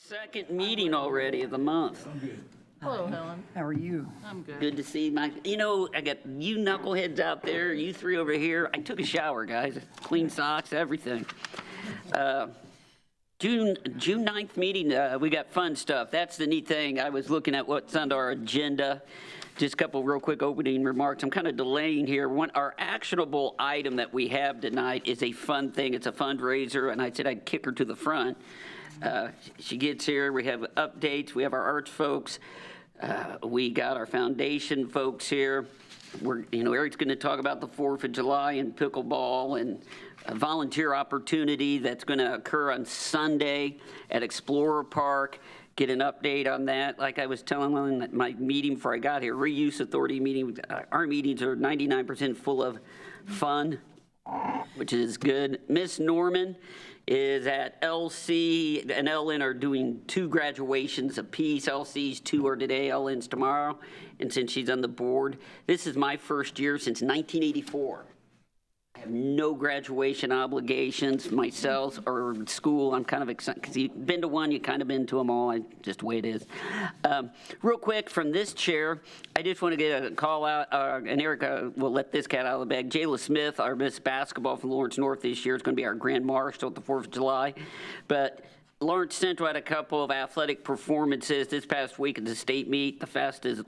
second meeting already of the month. Hello, Helen. How are you? I'm good. Good to see my, I got you knuckleheads out there, you three over here. I took a shower, guys. Clean socks, everything. June 9th meeting, we got fun stuff. That's the neat thing. I was looking at what's on our agenda. Just a couple real quick opening remarks. I'm kind of delaying here. Our actionable item that we have tonight is a fun thing. It's a fundraiser, and I said I'd kick her to the front. She gets here. We have updates. We have our arts folks. We got our foundation folks here. Eric's going to talk about the 4th of July and pickleball and a volunteer opportunity that's going to occur on Sunday at Explorer Park. Get an update on that. Like I was telling them at my meeting before I got here, Reuse Authority meeting, our meetings are 99% full of fun, which is good. Miss Norman is at LC, and LN are doing 2 graduations apiece. LC's 2 are today, LN's tomorrow. And since she's on the board, this is my first year since 1984. I have no graduation obligations myself or school. I'm kind of excited because you've been to one, you kind of been to them all. Just the way it is. Real quick from this chair, I just want to get a call out, and Erica will let this cat out of the bag. Jayla Smith, our Miss Basketball from Lawrence North this year, is going to be our Grand Marshal at the 4th of July. But Lawrence Central had a couple of athletic performances this past week at the state meet. The fastest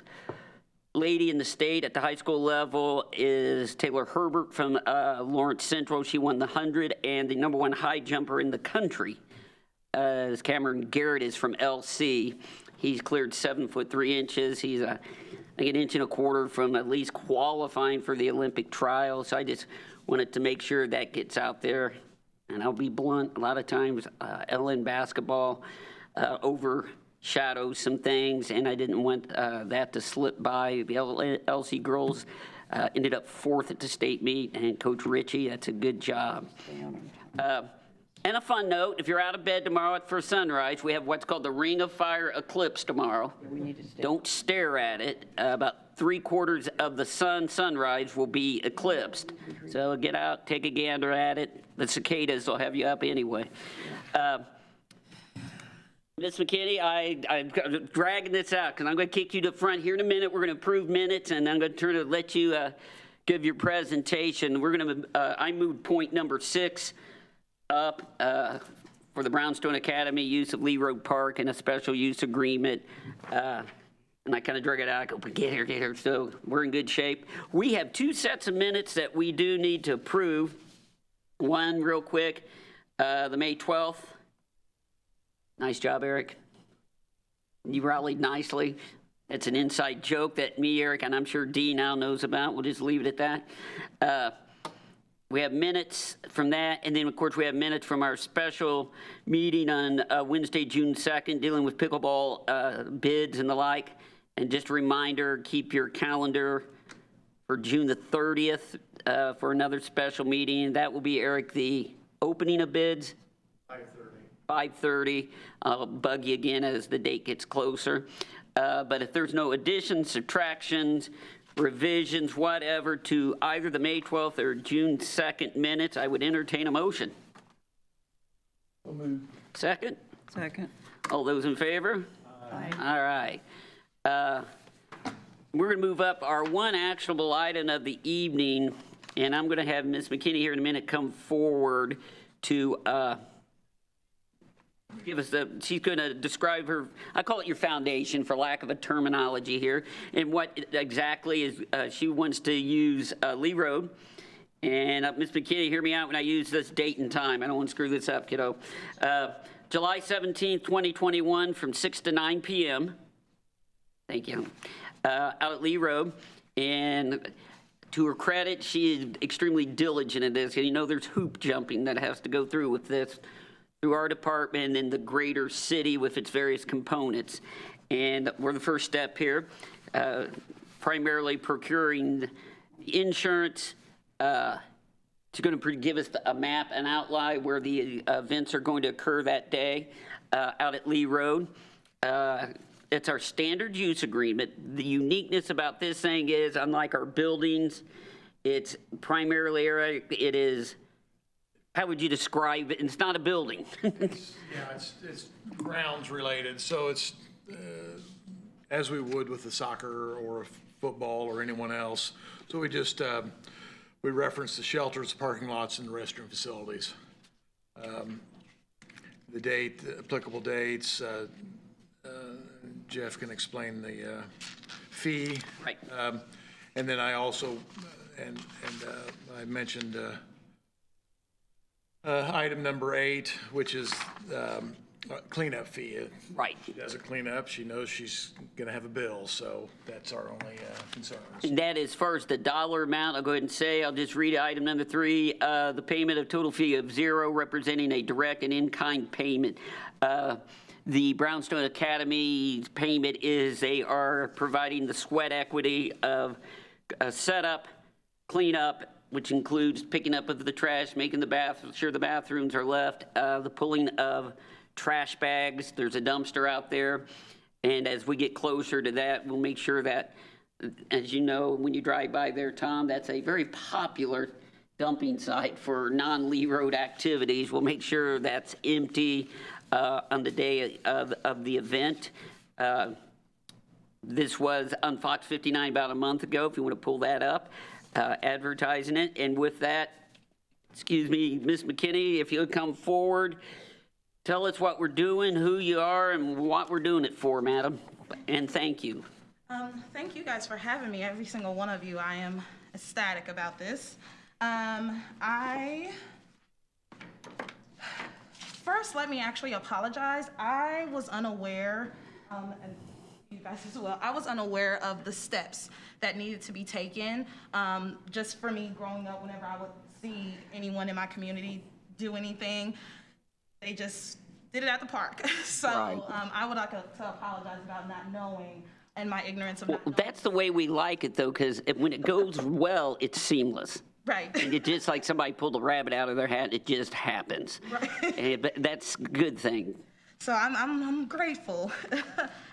lady in the state at the high school level is Taylor Herbert from Lawrence Central. She won the 100, and the #1 high jumper in the country is Cameron Garrett is from LC. He's cleared 7 foot 3 inches. He's I think 1 1/4 inches from at least qualifying for the Olympic trials. So I just wanted to make sure that gets out there. And I'll be blunt, a lot of times LN basketball overshadows some things, and I didn't want that to slip by. The LC girls ended up 4th at the state meet, and Coach Ritchie, that's a good job. And a fun note, if you're out of bed tomorrow for sunrise, we have what's called the Ring of Fire eclipse tomorrow. Don't stare at it. About 3/4 of the sunrise will be eclipsed. So get out, take a gander at it. The cicadas will have you up anyway. Ms. McKinney, I'm dragging this out because I'm going to kick you to the front here in a minute. We're going to approve minutes, and I'm going to let you give your presentation. We're going to, I moved point number 6 up for the Brownstone Academy use of Lee Road Park and a special use agreement. And I kind of drag it out. I go, get here. So we're in good shape. We have 2 sets of minutes that we do need to approve. One real quick, the May 12th. Nice job, Eric. You rallied nicely. It's an inside joke that me, Eric, and I'm sure Dee now knows about. We'll just leave it at that. We have minutes from that, and then, of course, we have minutes from our special meeting on Wednesday, June 2nd, dealing with pickleball bids and the like. And just a reminder, keep your calendar for June the 30th for another special meeting. That will be, Eric, the opening of bids. 5:30. I'll bug you again as the date gets closer. But if there's no additions, subtractions, revisions, whatever, to either the May 12th or June 2nd minutes, I would entertain a motion. So moved. Second? Second. All those in favor? Aye. All right. We're going to move up our one actionable item of the evening, and I'm going to have Ms. McKinney here in a minute come forward to give us she's going to describe her, I call it your foundation for lack of a terminology here, and what exactly is she wants to use Lee Road. And Ms. McKinney, hear me out when I use this date and time. I don't want to screw this up, kiddo. July 17th, 2021 from 6 to 9 p.m. Thank you. Out at Lee Road. And to her credit, she is extremely diligent in this. There's hoop jumping that has to go through with this, through our department and then the greater city with its various components. And we're the first step here, primarily procuring insurance. She's going to give us a map and outline where the events are going to occur that day out at Lee Road. It's our standard use agreement. The uniqueness about this thing is, unlike our buildings, it's primarily, it is How would you describe it? It's not a building. Yeah, it's grounds related, so it's, as we would with the soccer or football or anyone else. So we just, we reference the shelters, parking lots, and the restroom facilities. The date, the applicable dates, Jeff can explain the fee. Right. And then I also, I mentioned item number 8, which is cleanup fee. Right. She does a cleanup, she knows she's going to have a bill, so that's our only concerns. And that is first the dollar amount. I'll go ahead and say, I'll just read item number 3, the payment of total fee of 0, representing a direct and in-kind payment. The Brownstone Academy payment is they are providing the sweat equity of setup, cleanup, which includes picking up of the trash, making sure the bathrooms are left, the pulling of trash bags. There's a dumpster out there. And as we get closer to that, we'll make sure that, as you know, when you drive by there, Tom, that's a very popular dumping site for non-Lee Road activities. We'll make sure that's empty on the day of the event. This was on Fox 59 about a month ago, if you want to pull that up, advertising it. And with that, excuse me, Ms. McKinney, if you'll come forward, tell us what we're doing, who you are, and what we're doing it for, madam. And thank you. Thank you guys for having me, every single one of you. I am ecstatic about this. First, let me actually apologize. I was unaware, and you guys as well, I was unaware of the steps that needed to be taken. Just for me growing up, whenever I would see anyone in my community do anything, they just did it at the park. So Right. I would like to apologize about not knowing and my ignorance of not knowing. That's the way we like it, though, because when it goes well, it's seamless. Right. It's just like somebody pulled a rabbit out of their hat. It just happens. Right. But that's a good thing. So I'm grateful.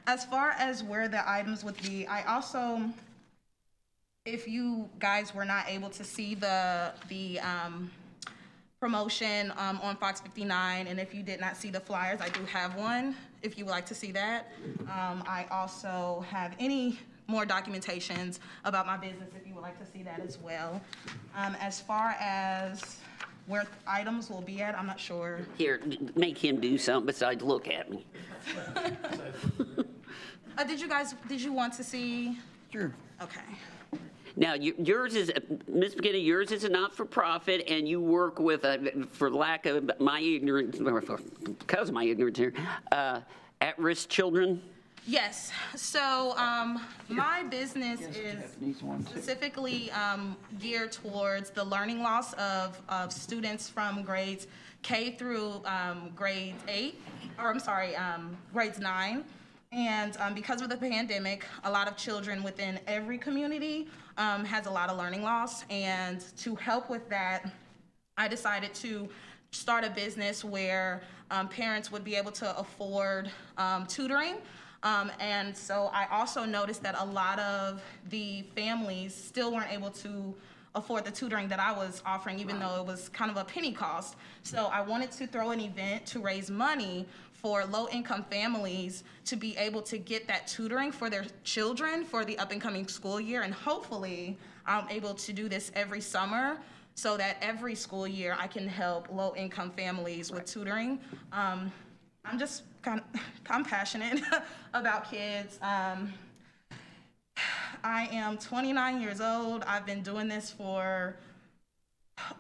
As far as where the items would be, I also, if you guys were not able to see the promotion on Fox 59, and if you did not see the flyers, I do have one, if you would like to see that. I also have any more documentations about my business if you would like to see that as well. As far as where items will be at, I'm not sure. Here, make him do something besides look at me. Did you want to see? Sure. Okay. Now, yours is, Ms. McKinney, yours is a not-for-profit, and you work with, for lack of my ignorance, or because of my ignorance here, at-risk children? Yes, so my business is specifically geared towards the learning loss of students from grades K through grade 8, or I'm sorry, grades 9. And because of the pandemic, a lot of children within every community has a lot of learning loss. And to help with that, I decided to start a business where parents would be able to afford tutoring. And so I also noticed that a lot of the families still weren't able to afford the tutoring that I was offering, even though it was kind of a penny cost. So I wanted to throw an event to raise money for low-income families to be able to get that tutoring for their children for the up-and-coming school year. And hopefully, I'm able to do this every summer so that every school year I can help low-income families with tutoring. I'm passionate about kids. I am 29 years old. I've been doing this for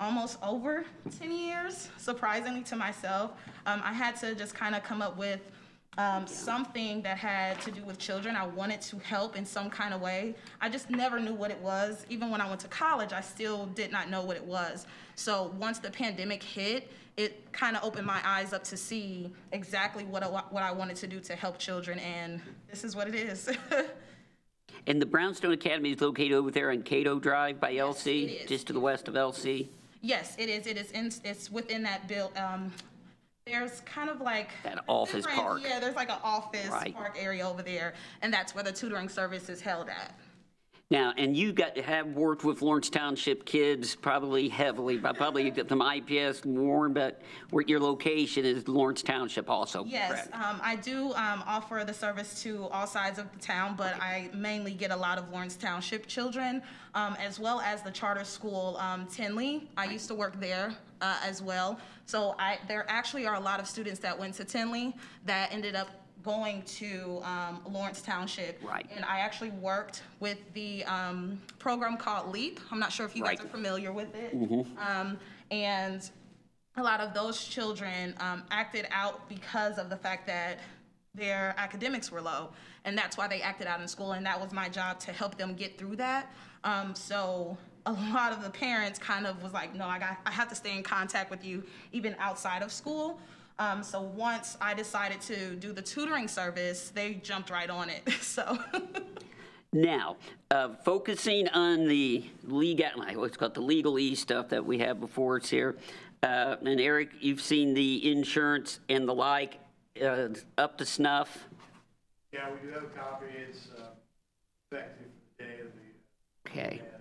almost over 10 years, surprisingly to myself. I had to just kind of come up with something that had to do with children. I wanted to help in some kind of way. I just never knew what it was. Even when I went to college, I still did not know what it was. So once the pandemic hit, it kind of opened my eyes up to see exactly what I wanted to do to help children, and this is what it is. And the Brownstone Academy is located over there on Cato Drive by LC, it is. just to the west of LC? Yes, it is. It's within that build. There's kind of like That office different- park. Yeah, there's like an office Right. park area over there, and that's where the tutoring service is held at. Now, and you have worked with Lawrence Township kids probably heavily, but probably some IPS, Warren, but where your location is Lawrence Township also, Yes, correct? I do offer the service to all sides of the town, but I mainly get a lot of Lawrence Township children, as well as the charter school, Tinley. I used to work there as well. So there actually are a lot of students that went to Tinley that ended up going to Lawrence Township. Right. And I actually worked with the program called LEAP. I'm not sure if you guys Right. are familiar with it. And a lot of those children acted out because of the fact that their academics were low. And that's why they acted out in school. And that was my job to help them get through that. So a lot of the parents kind of was like, no, I have to stay in contact with you even outside of school. So once I decided to do the tutoring service, they jumped right on it. So. Now, focusing on the what's called the legalese stuff that we have before us here. And Eric, you've seen the insurance and the like, up to snuff? Yeah, we do have a copy. It's effective the day of the Okay. event,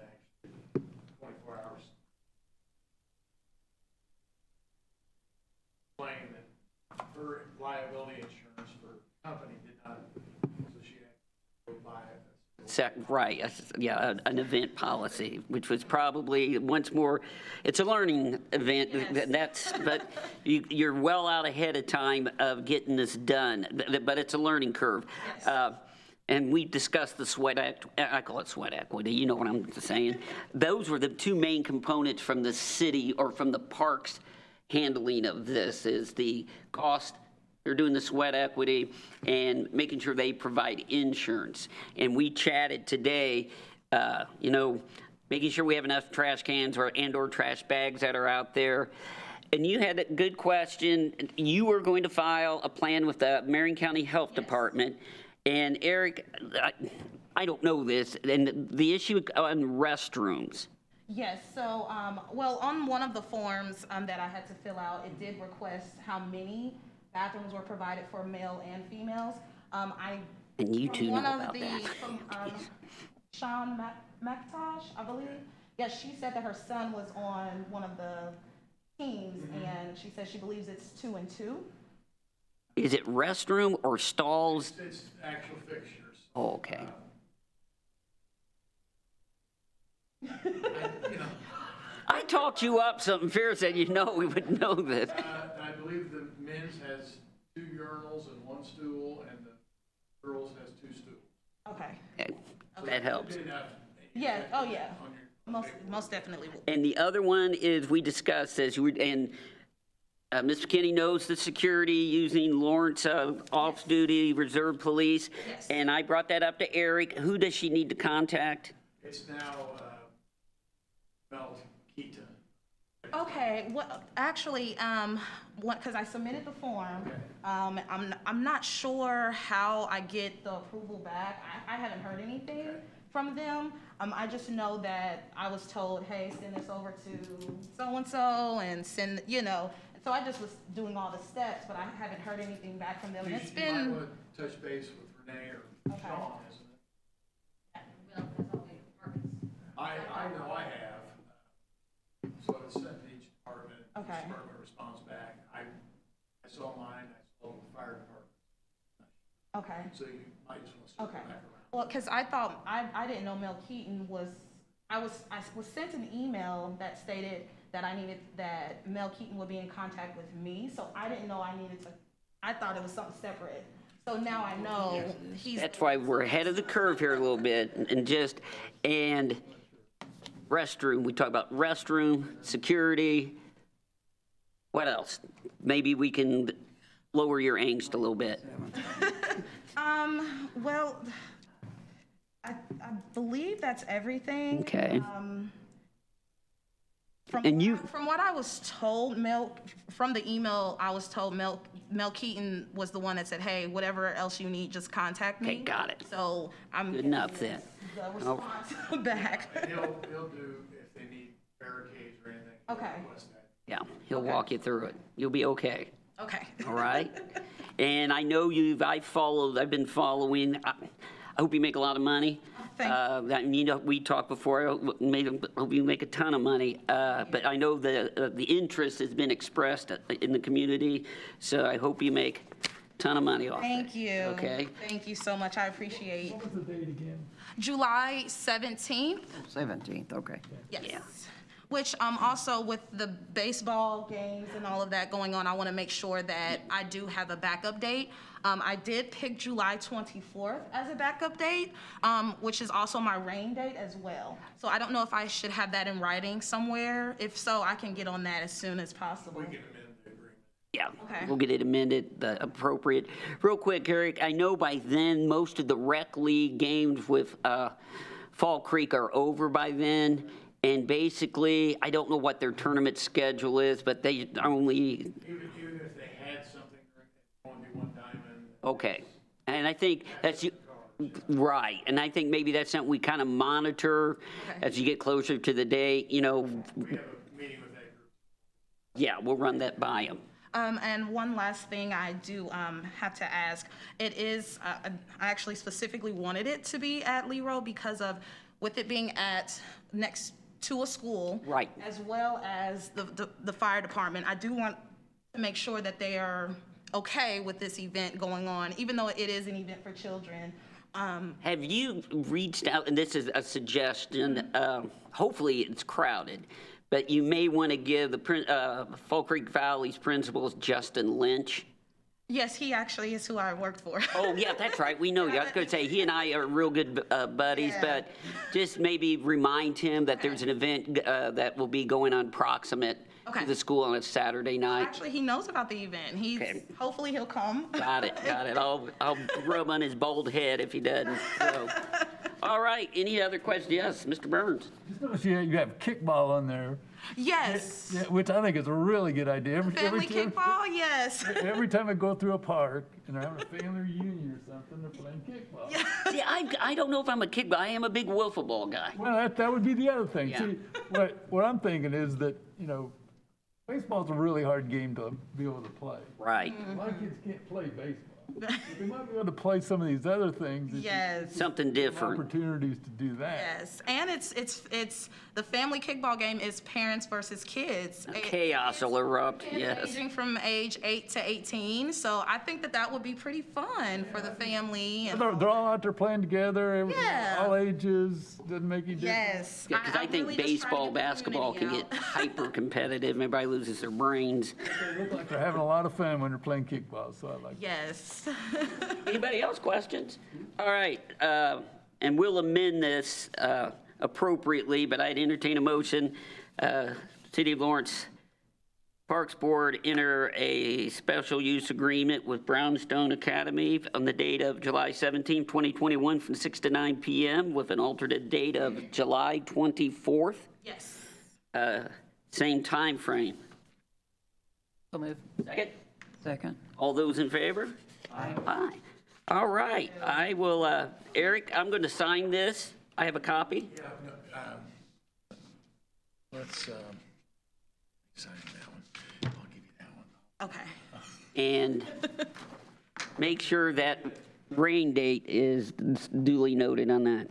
actually, 24 hours. Explain that her liability insurance for company did not, so she had to go buy it. Right, yeah, an event policy, which was probably, once more, it's a learning event. Yes. But you're well out ahead of time of getting this done, but it's a learning curve. Yes. And we discussed the I call it sweat equity, you know what I'm saying? Those were the two main components from the city or from the parks handling of this, is the cost. They're doing the sweat equity and making sure they provide insurance. And we chatted today, making sure we have enough trash cans or trash bags that are out there. And you had a good question. You were going to file a plan with the Marion County Health Department. And Eric, I don't know this, and the issue on restrooms. Yes, so, well, on one of the forms that I had to fill out, it did request how many bathrooms were provided for male and females. And you two know One about of that. from Sean McIntosh, I believe. Yes, she said that her son was on one of the teams, and she said she believes it's 2 and 2. Is it restroom or stalls? It's actual fixtures. Oh, okay. I talked you up something fierce that we would know this. I believe the men's has 2 urinals and 1 stool, and the girls has 2 stools. Okay. Okay, that helps. Did have- Yeah, oh, yeah. on your- Most definitely will. And the other one is, we discussed this, and Mr. Kenny knows the security using Lawrence off-duty reserve police. Yes. And I brought that up to Eric. Who does she need to contact? It's now Mel Keaton. Okay, well, actually, because I submitted the form, I'm not sure how I get the approval back. I haven't heard anything from them. I just know that I was told, hey, send this over to so-and-so and send, so I just was doing all the steps, but I haven't heard anything back from them. And it's You might been, want to touch base with Renee or Okay. Sean, isn't it? I know I have. So it's sent to each department. Okay. Each department responds back. I saw mine, I saw the fire department. okay. So you might just want to circle Okay. back around. Well, because I thought, I didn't know Mel Keaton I was sent an email that stated that Mel Keaton would be in contact with me, so I didn't know I thought it was something separate. So now I know he's. That's why we're ahead of the curve here a little bit, and restroom, we talk about restroom, security. What else? Maybe we can lower your angst a little bit. Well, I believe that's everything. Okay. From what I was told, from the email, I was told Mel Keaton was the one that said, hey, whatever else you need, just contact me. Okay, got it. So I'm. Good enough then. The response back. And he'll do, if they need barricades or anything. he'll Okay. request that. Yeah, he'll walk you through it. You'll be okay. Okay. All right? And I know I've been following. I hope you make a lot of money. Thank We talked before, hope you make a ton of money. But I know the interest has been expressed in the community, so I hope you make a ton of money off it. Thank you. Okay? Thank you so much. I appreciate. What was the date again? July 17th. 17th, okay. Yes. Yeah. Which also with the baseball games and all of that going on, I want to make sure that I do have a backup date. I did pick July 24th as a backup date, which is also my rain date as well. So I don't know if I should have that in writing somewhere. If so, I can get on that as soon as possible. Yeah, Okay. we'll get it amended, the appropriate. Real quick, Eric, I know by then, most of the rec league games with Fall Creek are over by then. And basically, I don't know what their tournament schedule is, but they only, Even if they had something, they'd only be one diamond. okay. And I think that's, right, and I think maybe that's something we kind of monitor as you get closer to the date, We have a meeting with that group. yeah, we'll run that by them. And one last thing I do have to ask. It is, I actually specifically wanted it to be at Leroy because of, with it being at next to a school. Right. As well as the fire department. I do want to make sure that they are okay with this event going on, even though it is an event for children. Have you reached out, and this is a suggestion, hopefully it's crowded, but you may want to give the Fall Creek Valley's principal, Justin Lynch. Yes, he actually is who I worked for. Oh, yeah, that's right, we know you. I was going to say, he and I are real good buddies, Yeah. but just maybe remind him that there's an event that will be going on proximate Okay. to the school on a Saturday night. Actually, he knows about the event. Okay. Hopefully he'll come. Got it. I'll rub on his bald head if he doesn't. So. All right, any other questions? Yes, Mr. Burns. Just notice you have kickball on there, Yes. yeah, which I think is a really good idea. Family kickball, yes. Every time I go through a park and they're having a family reunion or something, they're playing kickball. See, I don't know if I'm a kid, but I am a big wiffle ball guy. Well, that would be the other thing. Yeah. See, what I'm thinking is that, baseball's a really hard game to be able to play. Right. A lot of kids can't play baseball. But they might be able to play some of these other things. that you- Yes. Something different. Opportunities to do that. Yes, and it's the family kickball game is parents versus kids. Chaos will erupt, Kids yes. Ranging from age 8 to 18, so I think that would be pretty fun for the family. And They're all out there playing together, Yeah. all ages, doesn't make any difference. yes, Because I think really just try to baseball, get the basketball can community get out. hyper competitive. Everybody loses their brains. They look like they're having a lot of fun when they're playing kickball, so I like that. Yes. Anybody else questions? All right, and we'll amend this appropriately, but I'd entertain a motion. City of Lawrence Parks Board enter a special use agreement with Brownstone Academy on the date of July 17, 2021, from 6 to 9 p.m. with an alternate date of July 24th, Yes. same time frame. So move. Second? Second. All those in favor? Aye. All right, I will, Eric, I'm going to sign this. I have a copy. Let's sign that one. I'll give you that one. Okay. And make sure that rain date is duly noted on that.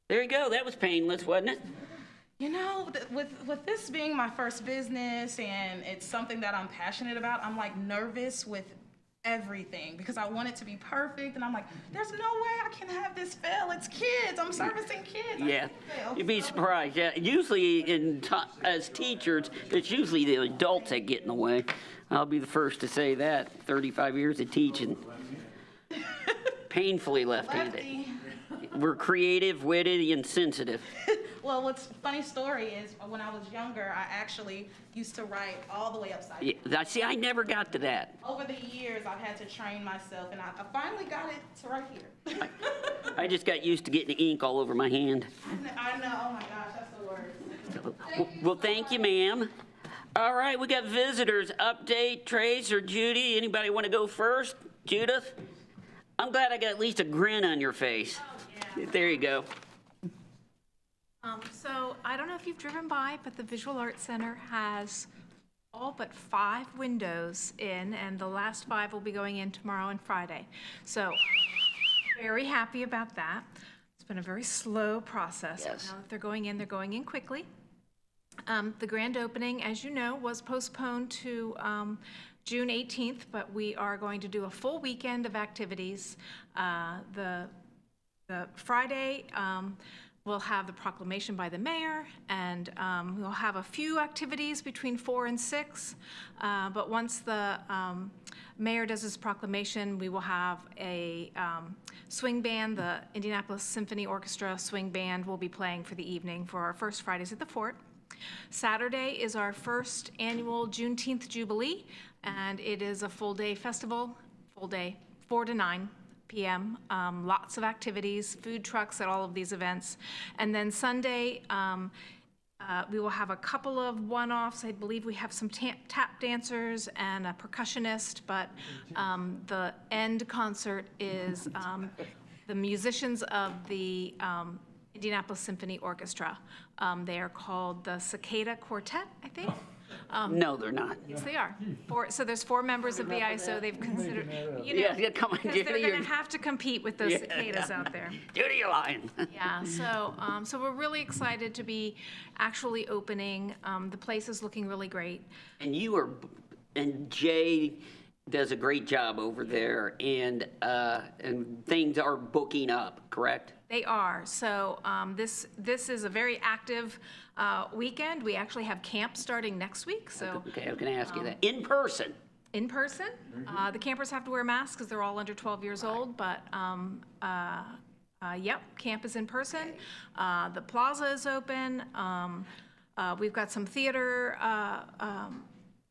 There you go, that was painless, wasn't it? With this being my first business and it's something that I'm passionate about, I'm like nervous with everything because I want it to be perfect and I'm like, there's no way I can have this fail. It's kids. I'm servicing kids. I Yeah, can't fail. you'd be surprised. Yeah, usually as teachers, it's usually the adults that get in the way. I'll be the first to say that. 35 years of teaching. Painfully left-handed. Lefty. We're creative, witty, and sensitive. Well, what's funny story is when I was younger, I actually used to write all the way upside down. Yeah, see, I never got to that. Over the years, I've had to train myself, and I finally got it to right here. I just got used to getting ink all over my hand. I know. Oh my gosh, that's the worst. Well, thank you, ma'am. All right, we got visitors. Update, Trace or Judy. Anybody want to go first? Judith? I'm glad I got at least a grin on your face. There you go. So I don't know if you've driven by, but the Visual Arts Center has all but 5 windows in, and the last 5 will be going in tomorrow and Friday. So Very happy about that. It's been a very slow process. Yes. Now that they're going in quickly. The grand opening, as you know, was postponed to June 18th, but we are going to do a full weekend of activities. The Friday, we'll have the proclamation by the mayor, and we'll have a few activities between 4 and 6. But once the mayor does his proclamation, we will have a swing band. The Indianapolis Symphony Orchestra swing band will be playing for the evening for our first Fridays at the Fort. Saturday is our first annual Juneteenth Jubilee, and it is a full-day festival, full day, 4 to 9 p.m. Lots of activities, food trucks at all of these events. And then Sunday, we will have a couple of one-offs. I believe we have some tap dancers and a percussionist, but the end concert is the musicians of the Indianapolis Symphony Orchestra. They are called the Cicada Quartet, I think. No, they're not. Yes, they are. So there's 4 members of the ISO. They've considered, you know, Yeah, come on, because Judy, they're you're- going to have to compete with those cicadas out there. Judy, you're lying. Yeah, so we're really excited to be actually opening. The place is looking really great. And Jay does a great job over there, and things are booking up, correct? They are. So this is a very active weekend. We actually have camp starting next week, so Okay, I was going to ask you that. In person? in person. The campers have to wear masks because they're all under 12 years old, but yep, camp is in person. The plaza is open. We've got some theater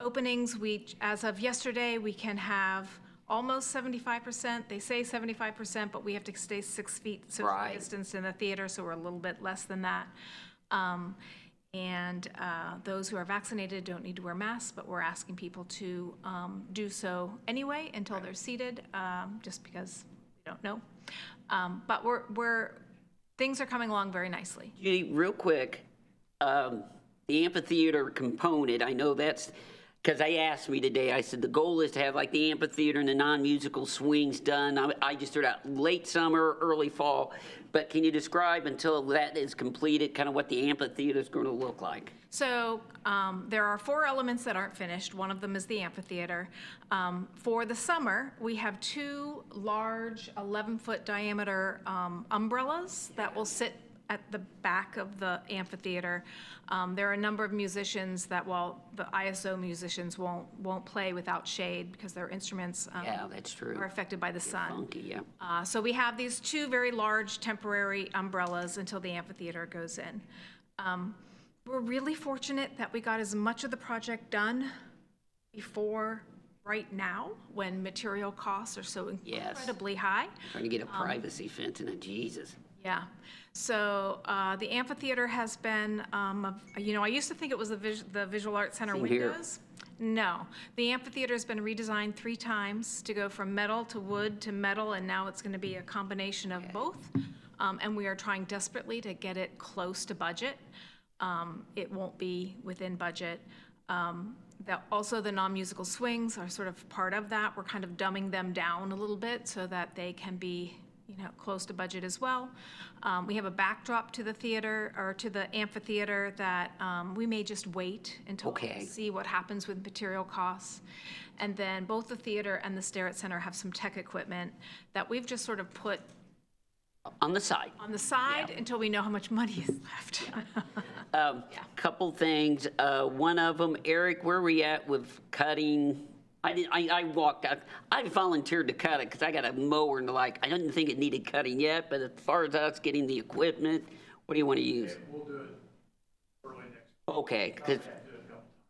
openings. As of yesterday, we can have almost 75%. They say 75%, but we have to stay 6 feet social Right. distance in the theater, so we're a little bit less than that. And those who are vaccinated don't need to wear masks, but we're asking people to do so anyway until they're seated, just because we don't know. But things are coming along very nicely. Judy, real quick, the amphitheater component, I know that's, because they asked me today, I said the goal is to have like the amphitheater and the non-musical swings done. I just threw out late summer, early fall, but can you describe until that is completed, kind of what the amphitheater is going to look like? So there are 4 elements that aren't finished. One of them is the amphitheater. For the summer, we have 2 large 11-foot diameter umbrellas that will sit at the back of the amphitheater. There are a number of musicians that, while the ISO musicians won't play without shade because their instruments Yeah, that's true. are affected by the sun. Funky, yeah. So we have these 2 very large temporary umbrellas until the amphitheater goes in. We're really fortunate that we got as much of the project done before right now, when material costs are so Yes. incredibly high. Trying to get a privacy fence in it, Jesus. Yeah. So the amphitheater has been, I used to think it was the Visual Arts Center Same here. windows. No. The amphitheater has been redesigned 3 times to go from metal to wood to metal, and now it's going to be a combination of both. And we are trying desperately to get it close to budget. It won't be within budget. Also, the non-musical swings are sort of part of that. We're kind of dumbing them down a little bit so that they can be close to budget as well. We have a backdrop to the theater, or to the amphitheater, that we may just wait until we Okay. see what happens with material costs. And then both the theater and the Starrett Center have some tech equipment that we've just sort of put On the side. on the side until we know how much money is left. Couple things. One of them, Eric, where are we at with cutting? I walked out. I volunteered to cut it because I got a mower and I didn't think it needed cutting yet. But as far as us getting the equipment, what do you want to use? We'll do it early next. Okay, because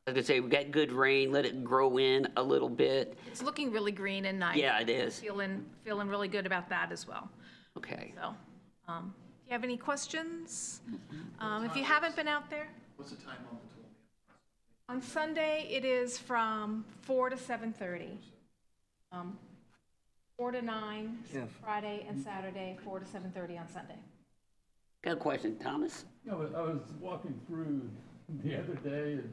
as I say, we got good rain. Let it grow in a little bit. It's looking really green and nice. Yeah, it is. Feeling really good about that as well. Okay. So, if you have any questions, if you haven't been out there, What's the time on the tool? on Sunday, it is from 4 to 7:30. 4 to 9 Friday and Saturday, 4 to 7:30 on Sunday. Got a question, Thomas? I was walking through the other day, and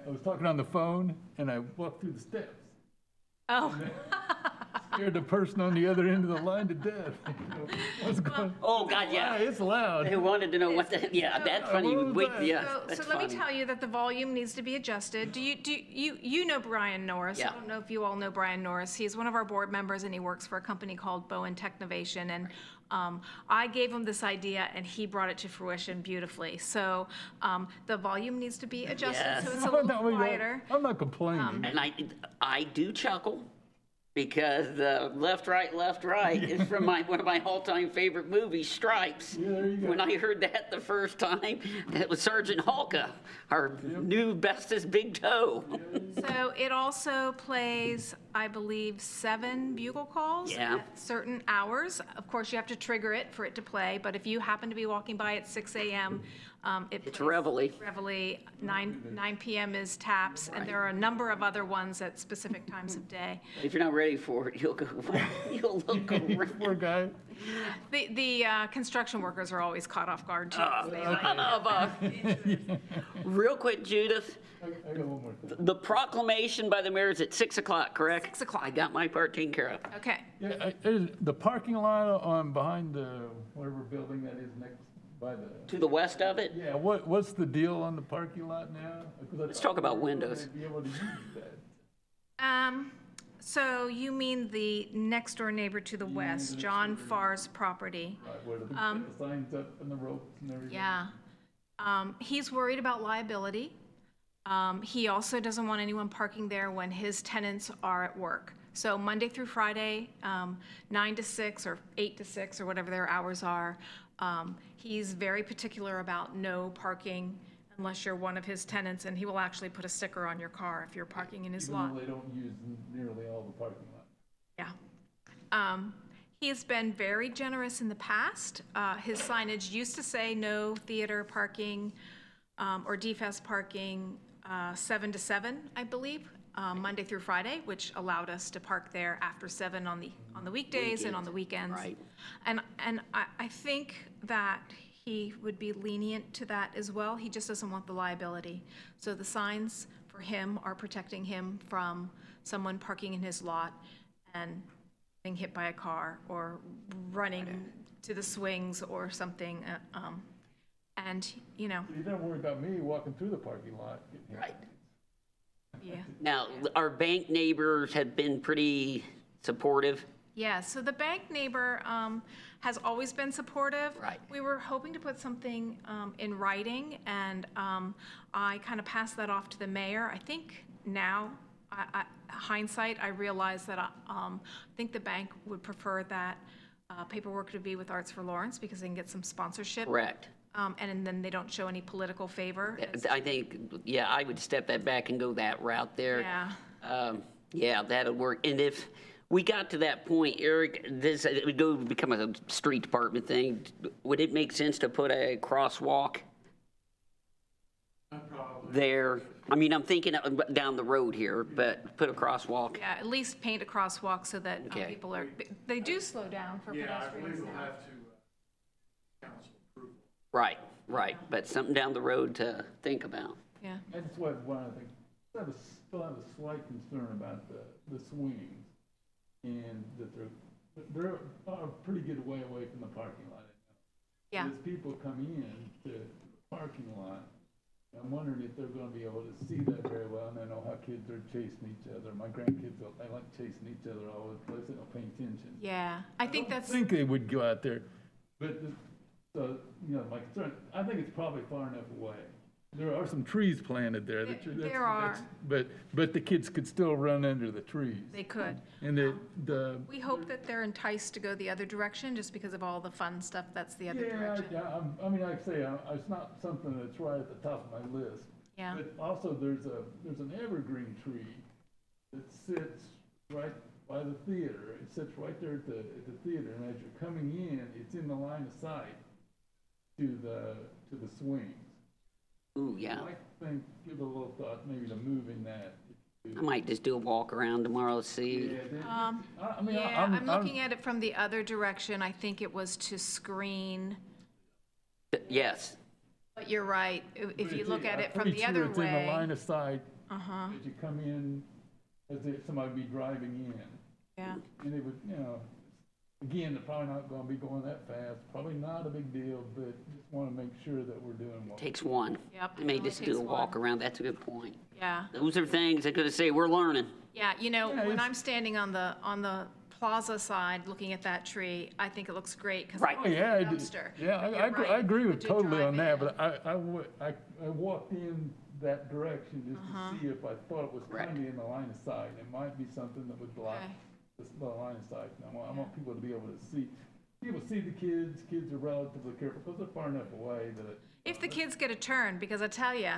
I was talking on the phone, and I walked through the steps. Oh, scared the person on the other end of the line to death. What's going? Oh, God, Yeah, yeah. it's loud. They wanted to know what the, yeah, that's funny. what was Wait, that? yeah, So that's let me funny. tell you that the volume needs to be adjusted. You know Brian Norris? Yeah. I don't know if you all know Brian Norris. He's one of our board members, and he works for a company called Bowen Technovation. And I gave him this idea, and he brought it to fruition beautifully. So the volume needs to be adjusted, Yes. so it's a little No, we don't- quieter. I'm not complaining. And I do chuckle because Left, Right is from one of my all-time favorite movies, Stripes. Yeah, there you go. When I heard that the first time, it was Sergeant Hulka, our new bestest big toe. So it also plays, I believe, 7 bugle calls Yeah. at certain hours. Of course, you have to trigger it for it to play, but if you happen to be walking by at 6 a.m., it It's plays Reveille. Reveille, 9 p.m. is taps, and there are a number of other ones at specific times of day. If you're not ready for it, you'll look Poor guy. The construction workers are always caught off guard, too. Real quick, Judith, I got one more thing. the proclamation by the mayor is at 6 o'clock, correct? 6 o'clock. I got my part taken care of. Okay. Yeah, the parking lot on behind the, whatever building that is next by the, To the west of it? yeah, what's the deal on the parking lot now? Let's talk about windows. Be able to use that. So you mean the next door neighbor to the west, John Farr's property? Right, where the signs up and the ropes and everything. Yeah. He's worried about liability. He also doesn't want anyone parking there when his tenants are at work. So Monday through Friday, 9 to 6 or 8 to 6 or whatever their hours are. He's very particular about no parking unless you're one of his tenants, and he will actually put a sticker on your car if you're parking in his Even lot. though they don't use nearly all the parking lot. Yeah. He has been very generous in the past. His signage used to say no theater parking or DFAS parking 7 to 7, I believe, Monday through Friday, which allowed us to park there after 7 on the weekdays and on the weekends. Right. And I think that he would be lenient to that as well. He just doesn't want the liability. So the signs for him are protecting him from someone parking in his lot and being hit by a car or running to the swings or something. And, you know, You don't worry about me walking through the parking lot. getting hit. Right. yeah. Now, our bank neighbors have been pretty supportive. Yeah, so the bank neighbor has always been supportive. Right. We were hoping to put something in writing, and I kind of passed that off to the mayor. I think now, hindsight, I realize that I think the bank would prefer that paperwork to be with Arts for Lawrence because they can get some sponsorship. Correct. And then they don't show any political favor. I think, yeah, I would step that back and go that route there. Yeah. Yeah, that'll work. And if we got to that point, Eric, it would go become a street department thing. Would it make sense to put a crosswalk there? I mean, I'm thinking down the road here, but put a crosswalk. Yeah, at least paint a crosswalk so that Okay. people are, they do slow down for Yeah, I pedestrians believe we'll now. have to, council approval. Right, but something down the road to think about. Yeah. That's one of the things. Still have a slight concern about the swings, and that they're a pretty good way away from the parking lot. Yeah. As people come in to the parking lot, I'm wondering if they're gonna be able to see that very well, and I know how kids are chasing each other. My grandkids, they like chasing each other all over the place, they don't pay attention. Yeah, I think I that's, think they would go out there, but, so, you know, my concern, I think it's probably far enough away. There are some trees planted there. There are. But the kids could still run under the trees. they could. And We hope that they're enticed to go the other direction just because of all the fun stuff that's the other yeah, direction. I mean, like I say, it's not something that's right at the top of my list. Yeah. But also, there's an evergreen tree that sits right by the theater. It sits right there at the theater, and as you're coming in, it's in the line of sight to the swings. Ooh, yeah. I think, give a little thought maybe to moving that. I might just do a walk around tomorrow, see. I mean, Yeah, I'm looking at it from the other direction. I think it was to screen, Yes, but you're right. If you look at it from I'm the pretty other sure it's in the way. line of sight Uh-huh, as you come in, as if somebody be driving in. Yeah. And it would, again, they're probably not gonna be going that fast, probably not a big deal, but just wanna make sure that we're doing what. Takes one. Yep, I may it only just do a takes walk one. around. That's a good point. Yeah. Those are things that could say, we're learning. Yeah, Yeah, when it's- I'm standing on the plaza side, looking at that tree, I think it looks great, because Right. I Oh, see yeah, the I do. dumpster. Yeah, But I you're agree, right, I agree with would you totally drive on that, in? but I walked in that direction just to see if I thought it was Right. kinda in the line of sight. It might be something that would block Okay. the line of sight. And I want people to be able to see the kids. Kids are relatively careful because they're far enough away that If the kids get a turn, because I tell you,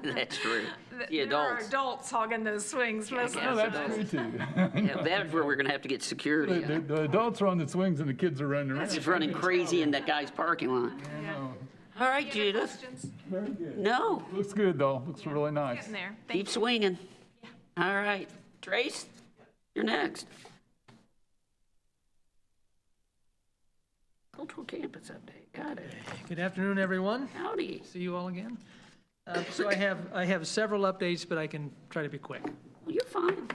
That's true. The there are adults. adults hogging those swings most of Oh, the Yes, time. that's true too. Yeah, that's where we're gonna have to get security. The adults are on the swings and the kids are running around. Just running crazy in that guy's parking lot. I know. All right, Any other Judith. questions? Very good. No, Looks good though. Looks really nice. Getting there. Thank keep you. swinging. All right, Trace, you're next. Cultural campus update. Got it. Good afternoon, everyone. Howdy. See you all again. So I have several updates, but I can try to be quick. Well, you're fine.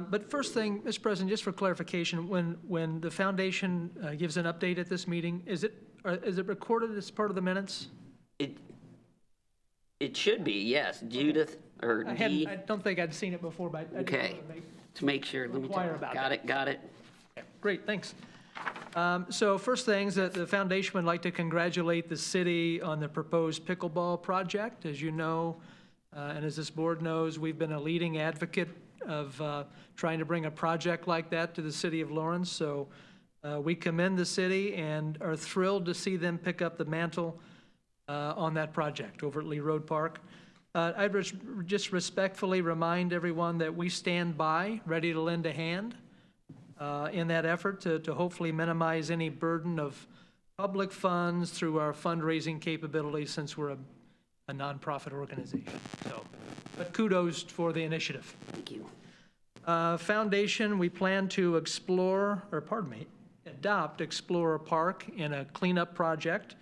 But first thing, Mr. President, just for clarification, when the foundation gives an update at this meeting, is it recorded as part of the minutes? It should be, yes. Judith or Dee, I don't think I'd seen it before, but I didn't Okay. want to make. to make sure. Let me Inquire tell. about Got that. it, got it. Okay, great, thanks. So first things, the foundation would like to congratulate the city on the proposed pickleball project. As you know, and as this board knows, we've been a leading advocate of trying to bring a project like that to the city of Lawrence. So we commend the city and are thrilled to see them pick up the mantle on that project over at Lee Road Park. I'd just respectfully remind everyone that we stand by, ready to lend a hand in that effort to hopefully minimize any burden of public funds through our fundraising capabilities, since we're a nonprofit organization. So, but kudos for the initiative. Thank you. Foundation, we plan to adopt Explorer Park in a cleanup project.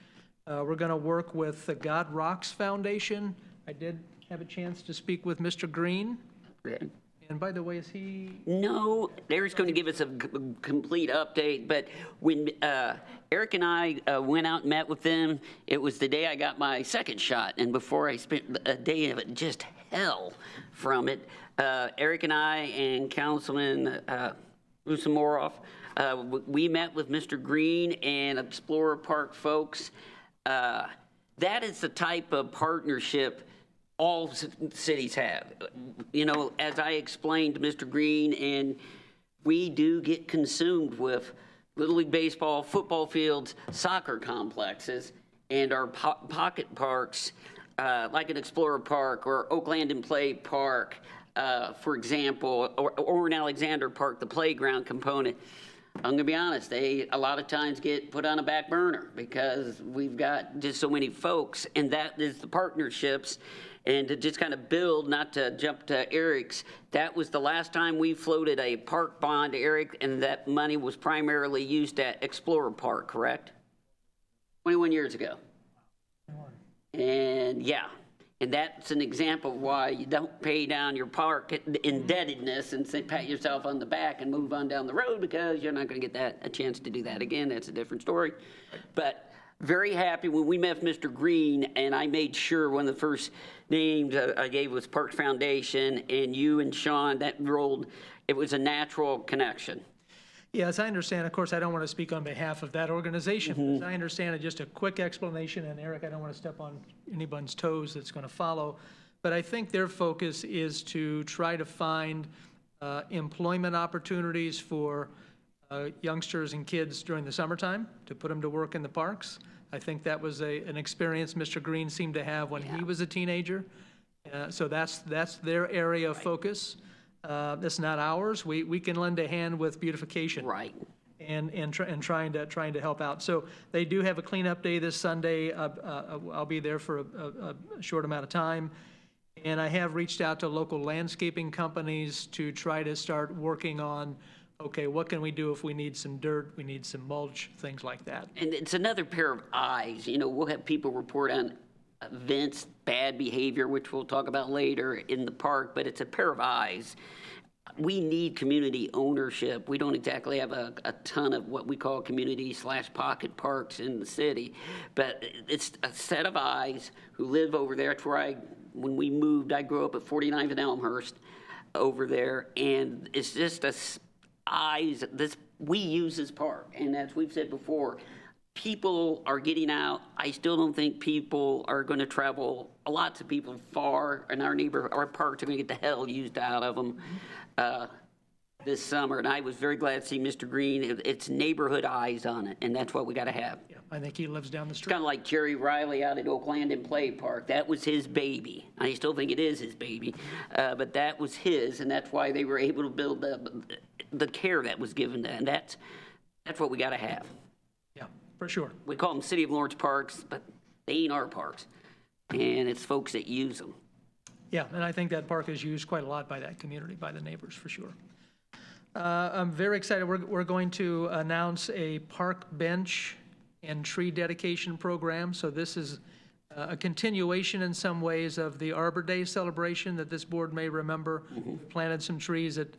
We're going to work with the God Rocks Foundation. I did have a chance to speak with Mr. Green. Good. And by the way, is he? No, Eric's going to give us a complete update, but when Eric and I went out and met with them, it was the day I got my second shot, and before I spent a day of just hell from it, Eric and I and Councilman Usamoroff, we met with Mr. Green and Explorer Park folks. That is the type of partnership all cities have. You know, as I explained to Mr. Green, and we do get consumed with Little League Baseball, football fields, soccer complexes, and our pocket parks, like an Explorer Park or Oak Landon Play Park, for example, or in Alexander Park, the playground component. I'm gonna be honest, they a lot of times get put on a back burner because we've got just so many folks, and that is the partnerships. And to just kind of build, not to jump to Eric's, that was the last time we floated a park bond, Eric, and that money was primarily used at Explorer Park, correct? 21 years ago. And yeah, and that's an example of why you don't pay down your park indebtedness and say, pat yourself on the back and move on down the road, because you're not going to get a chance to do that again. That's a different story. But very happy when we met with Mr. Green, and I made sure one of the first names I gave was Parks Foundation, and you and Sean, that rolled, it was a natural connection. Yeah, as I understand, of course, I don't want to speak on behalf of that organization. But as I understand it, just a quick explanation, and Eric, I don't want to step on anyone's toes that's going to follow, but I think their focus is to try to find employment opportunities for youngsters and kids during the summertime, to put them to work in the parks. I think that was an experience Mr. Green seemed to have when he was a teenager. So that's their area of focus. That's not ours. We can lend a hand with beautification. Right. And trying to help out. So they do have a cleanup day this Sunday. I'll be there for a short amount of time. And I have reached out to local landscaping companies to try to start working on, okay, what can we do if we need some dirt, we need some mulch, things like that. And it's another pair of eyes. You know, we'll have people report on events, bad behavior, which we'll talk about later in the park, but it's a pair of eyes. we need community ownership. We don't exactly have a ton of what we call community/pocket parks in the city, but it's a set of eyes who live over there. That's where when we moved, I grew up at 49th and Elmhurst over there, and it's just eyes. We use this park, and as we've said before, people are getting out. I still don't think people are going to travel. Lots of people far in our neighborhood, our parks are going to get the hell used out of them this summer. And I was very glad to see Mr. Green. It's neighborhood eyes on it, and that's what we got to have. Yeah, I think he lives down the It's street. kind of like Jerry Riley out at Oak Landon Play Park. That was his baby. I still think it is his baby, but that was his, and that's why they were able to build the care that was given to, and that's what we got to have. Yeah, for sure. We call them City of Lawrence parks, but they ain't our parks, and it's folks that use them. Yeah, and I think that park is used quite a lot by that community, by the neighbors, for sure. I'm very excited. We're going to announce a park bench and tree dedication program. So this is a continuation in some ways of the Arbor Day celebration that this board may remember. We planted some trees at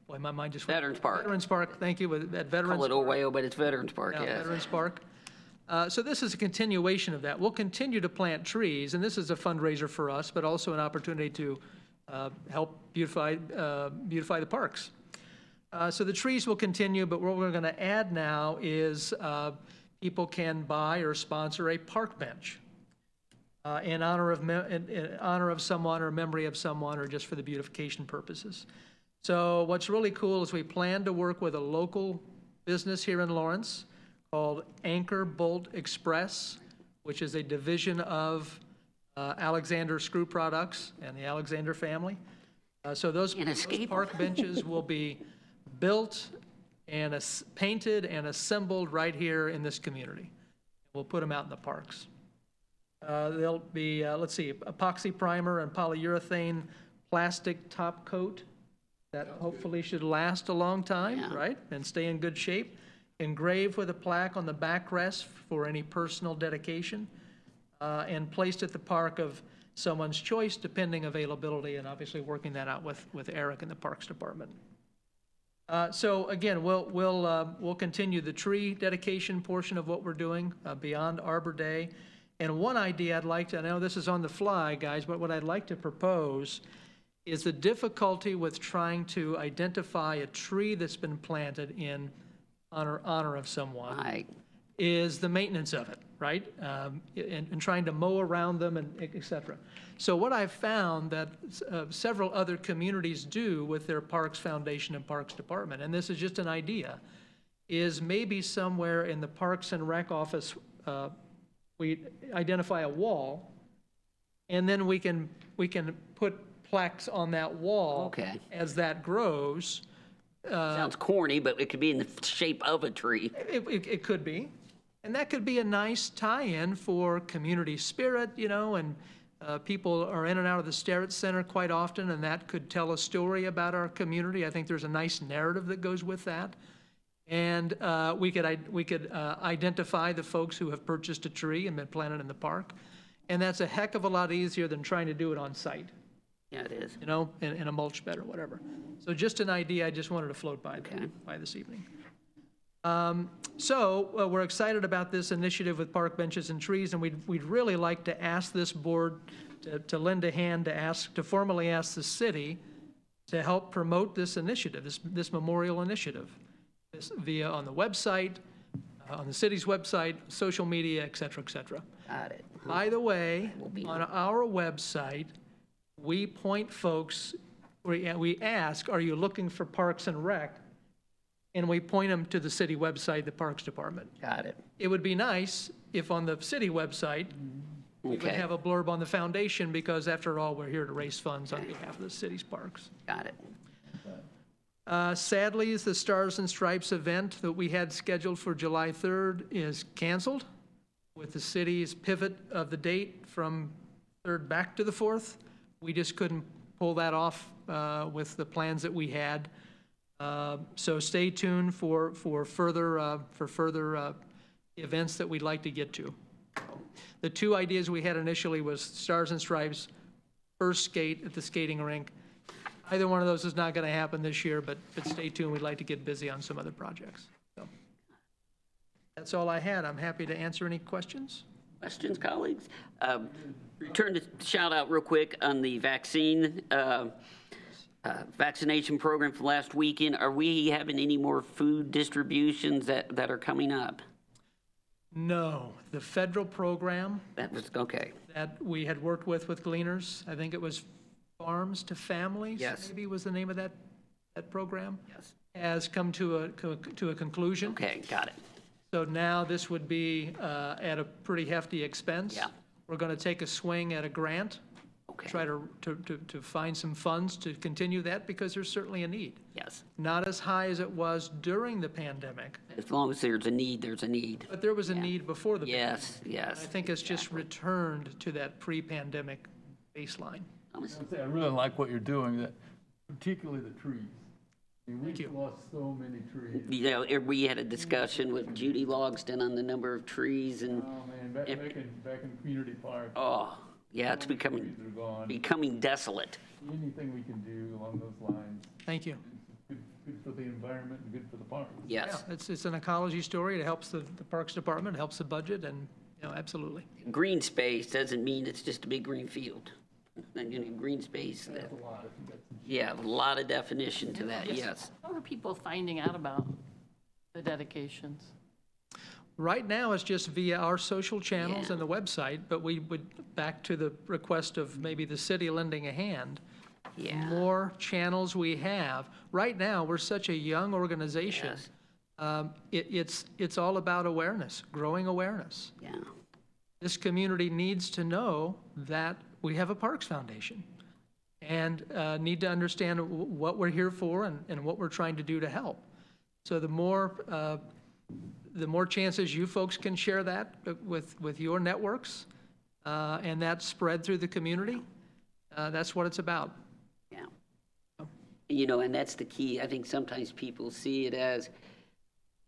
boy, my mind just went. Veterans Park. Veterans Park, thank you, at Veterans. Call it Owayo, but it's Veterans Park, Yeah, yes. Veterans Park. So this is a continuation of that. We'll continue to plant trees, and this is a fundraiser for us, but also an opportunity to help beautify the parks. So the trees will continue, but what we're going to add now is people can buy or sponsor a park bench in honor of someone or memory of someone or just for the beautification purposes. So what's really cool is we plan to work with a local business here in Lawrence called Anchor Bolt Express, which is a division of Alexander Screw Products and the Alexander family. So those park benches will be built and painted and assembled right here in this community. We'll put them out in the parks. There'll be, let's see, epoxy primer and polyurethane plastic top coat that hopefully should last a long time, Yeah. right? And stay in good shape. Engraved with a plaque on the backrest for any personal dedication, and placed at the park of someone's choice, depending availability, and obviously working that out with Eric in the Parks Department. So again, we'll continue the tree dedication portion of what we're doing beyond Arbor Day. And one idea I'd like to, I know this is on the fly, guys, but what I'd like to propose is the difficulty with trying to identify a tree that's been planted in honor of someone Right. is the maintenance of it, right? And trying to mow around them and et cetera. So what I've found that several other communities do with their Parks Foundation and Parks Department, and this is just an idea, is maybe somewhere in the Parks and Rec office, we identify a wall, and then we can put plaques on that wall. Okay. As that grows. Sounds corny, but it could be in the shape of a tree. It could be. And that could be a nice tie-in for community spirit, you know, and people are in and out of the Starrett Center quite often, and that could tell a story about our community. I think there's a nice narrative that goes with that. And we could identify the folks who have purchased a tree and been planted in the park. And that's a heck of a lot easier than trying to do it on site, Yeah, it is. you know, in a mulch bed or whatever. So just an idea I just wanted to float by Okay. this evening. So we're excited about this initiative with park benches and trees, and we'd really like to ask this board to lend a hand to formally ask the city to help promote this initiative, this memorial initiative, via on the website, on the city's website, social media, et cetera, et cetera. Got it. By the way, be on our website, we point folks, we ask, are you looking for Parks and Rec? And we point them to the city website, the Parks Department. Got it. It would be nice if on the city website, we would Okay. have a blurb on the foundation, because after all, we're here to raise funds on behalf of the city's parks. Got it. Sadly, the Stars and Stripes event that we had scheduled for July 3rd is canceled with the city's pivot of the date from 3rd back to the 4th. We just couldn't pull that off with the plans that we had. So stay tuned for further events that we'd like to get to. The two ideas we had initially was Stars and Stripes first skate at the skating rink. Either one of those is not going to happen this year, but stay tuned. We'd like to get busy on some other projects. So that's all I had. I'm happy to answer any questions. Questions, colleagues? Return to shout out real quick on the vaccination program from last weekend. Are we having any more food distributions that are coming up? No, the federal program That was, okay. that we had worked with Gleaners, I think it was Farms to Families. Yes. Maybe was the name of that program, Yes. has come to a conclusion. Okay, got it. So now this would be at a pretty hefty expense. Yeah. We're going to take a swing at a grant, Okay. try to find some funds to continue that because there's certainly a need. Yes. Not as high as it was during the pandemic, As long as there's a need, there's a need. but there was a need before the pandemic. Yes, I yes. think it's just returned to that pre-pandemic baseline. Thomas? I'd say I really like what you're doing, that particularly the trees. I mean, Thank we've you. lost so many trees. You know, we had a discussion with Judy Logston on the number of trees and, Oh, man, back in Community Park. oh, yeah, it's so many becoming, trees are gone. becoming desolate. Anything we can do along those lines, Thank you. it's good for the environment and good for the park. Yes. Yeah, it's an ecology story. It helps the Parks Department, helps the budget, and, absolutely. Green space doesn't mean it's just a big green field. And, green space, That's a lot if you got some. yeah, a lot of definition to that, yes. How are people finding out about the dedications? Right now, it's just via our social channels Yeah. and the website, but we would, back to the request of maybe the city lending a hand. Yeah. More channels we have. Right now, we're such a young organization. Yes. It's all about awareness, growing awareness. Yeah. This community needs to know that we have a Parks Foundation and need to understand what we're here for and what we're trying to do to help. So the more chances you folks can share that with your networks and that spread through the community, that's what it's about. Yeah. And that's the key. I think sometimes people see it as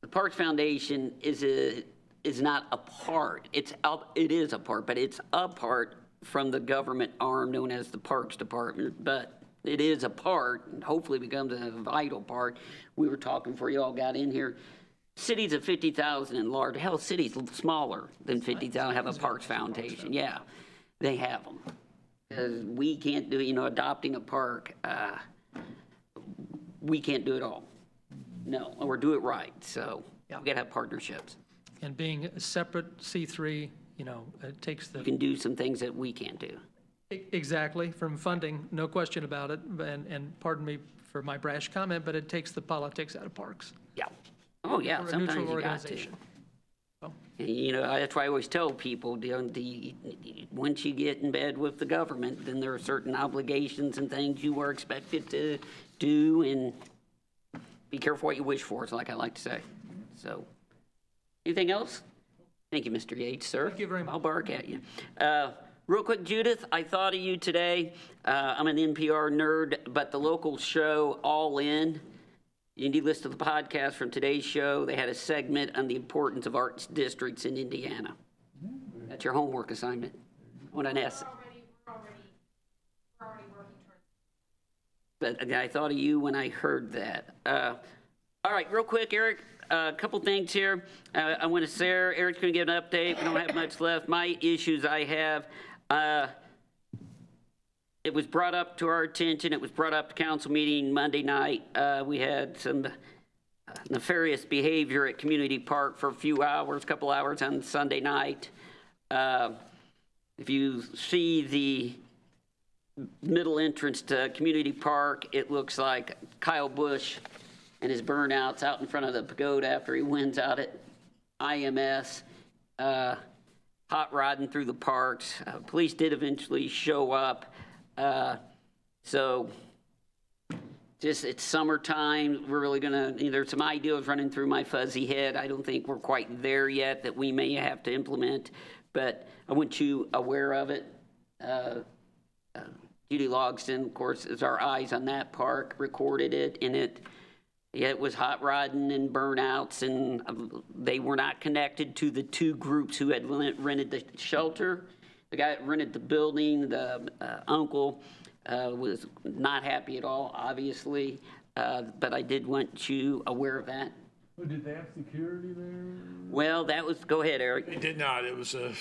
the Parks Foundation is not a part. It is a part, but it's a part from the government arm known as the Parks Department. But it is a part, and hopefully becomes a vital part. We were talking before you all got in here. Cities of 50,000 and large, hell, cities smaller than 50,000 have a Parks Foundation. Yeah, they have them. Because we can't do, adopting a park, we can't do it all. No, or do it right. So we got to have partnerships. And being a separate C3, it takes You the, can do some things that we can't do. exactly, from funding, no question about it. And pardon me for my brash comment, but it takes the politics out of parks. Yeah. Oh, yeah, We're a sometimes neutral you got to. organization. That's why I always tell people, once you get in bed with the government, then there are certain obligations and things you are expected to do, and be careful what you wish for, is like I like to say. So, anything else? Thank you, Mr. Yates, sir. Thank you very much. I'll bark at you. Real quick, Judith, I thought of you today. I'm an NPR nerd, but the local show, All In, you need to listen to the podcast from today's show. They had a segment on the importance of arts districts in Indiana. That's your homework assignment. What an S. We're already working towards. But I thought of you when I heard that. All right, real quick, Eric, a couple things here. I want to say, Eric's going to give an update. We don't have much left. My issues I have, it was brought up to our attention. It was brought up to council meeting Monday night. We had some nefarious behavior at Community Park for a couple hours on Sunday night. If you see the middle entrance to Community Park, it looks like Kyle Busch and his burnouts out in front of the pagoda after he wins out at IMS, hot rodding through the parks. Police did eventually show up. So it's summertime. We're really there's some ideas running through my fuzzy head. I don't think we're quite there yet that we may have to implement, but I want you aware of it. Judy Logston, of course, is our eyes on that park, recorded it, and it was hot rodding and burnouts, and they were not connected to the two groups who had rented the shelter. the guy that rented the building, the uncle, was not happy at all, obviously, but I did want you aware of that. But did they have security there? Well, that was, go ahead, Eric. It did not. It was a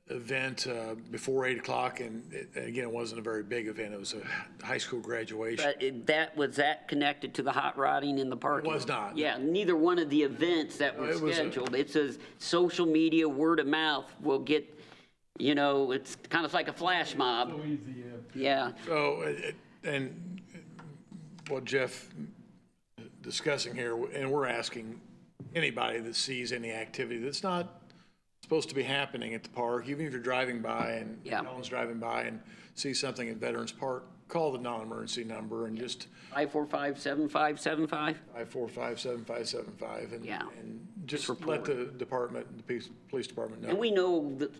event before 8 o'clock, and again, it wasn't a very big event. It was a high school graduation. But was that connected to the hot rodding in the parking? It was not. Yeah, neither one of the events that were It was a- scheduled. It says social media, word of mouth will get, it's kind of like a flash mob. So easy, Yeah, So, and what Jeff discussing here, and we're asking anybody that sees any activity that's not supposed to be happening at the park, even if you're driving by and Yeah. no one's driving by and see something at Veterans Park, call the non-emergency number and just 545-7575. 545-7575 and, Yeah. and just report. let the department, the police department know. And we know that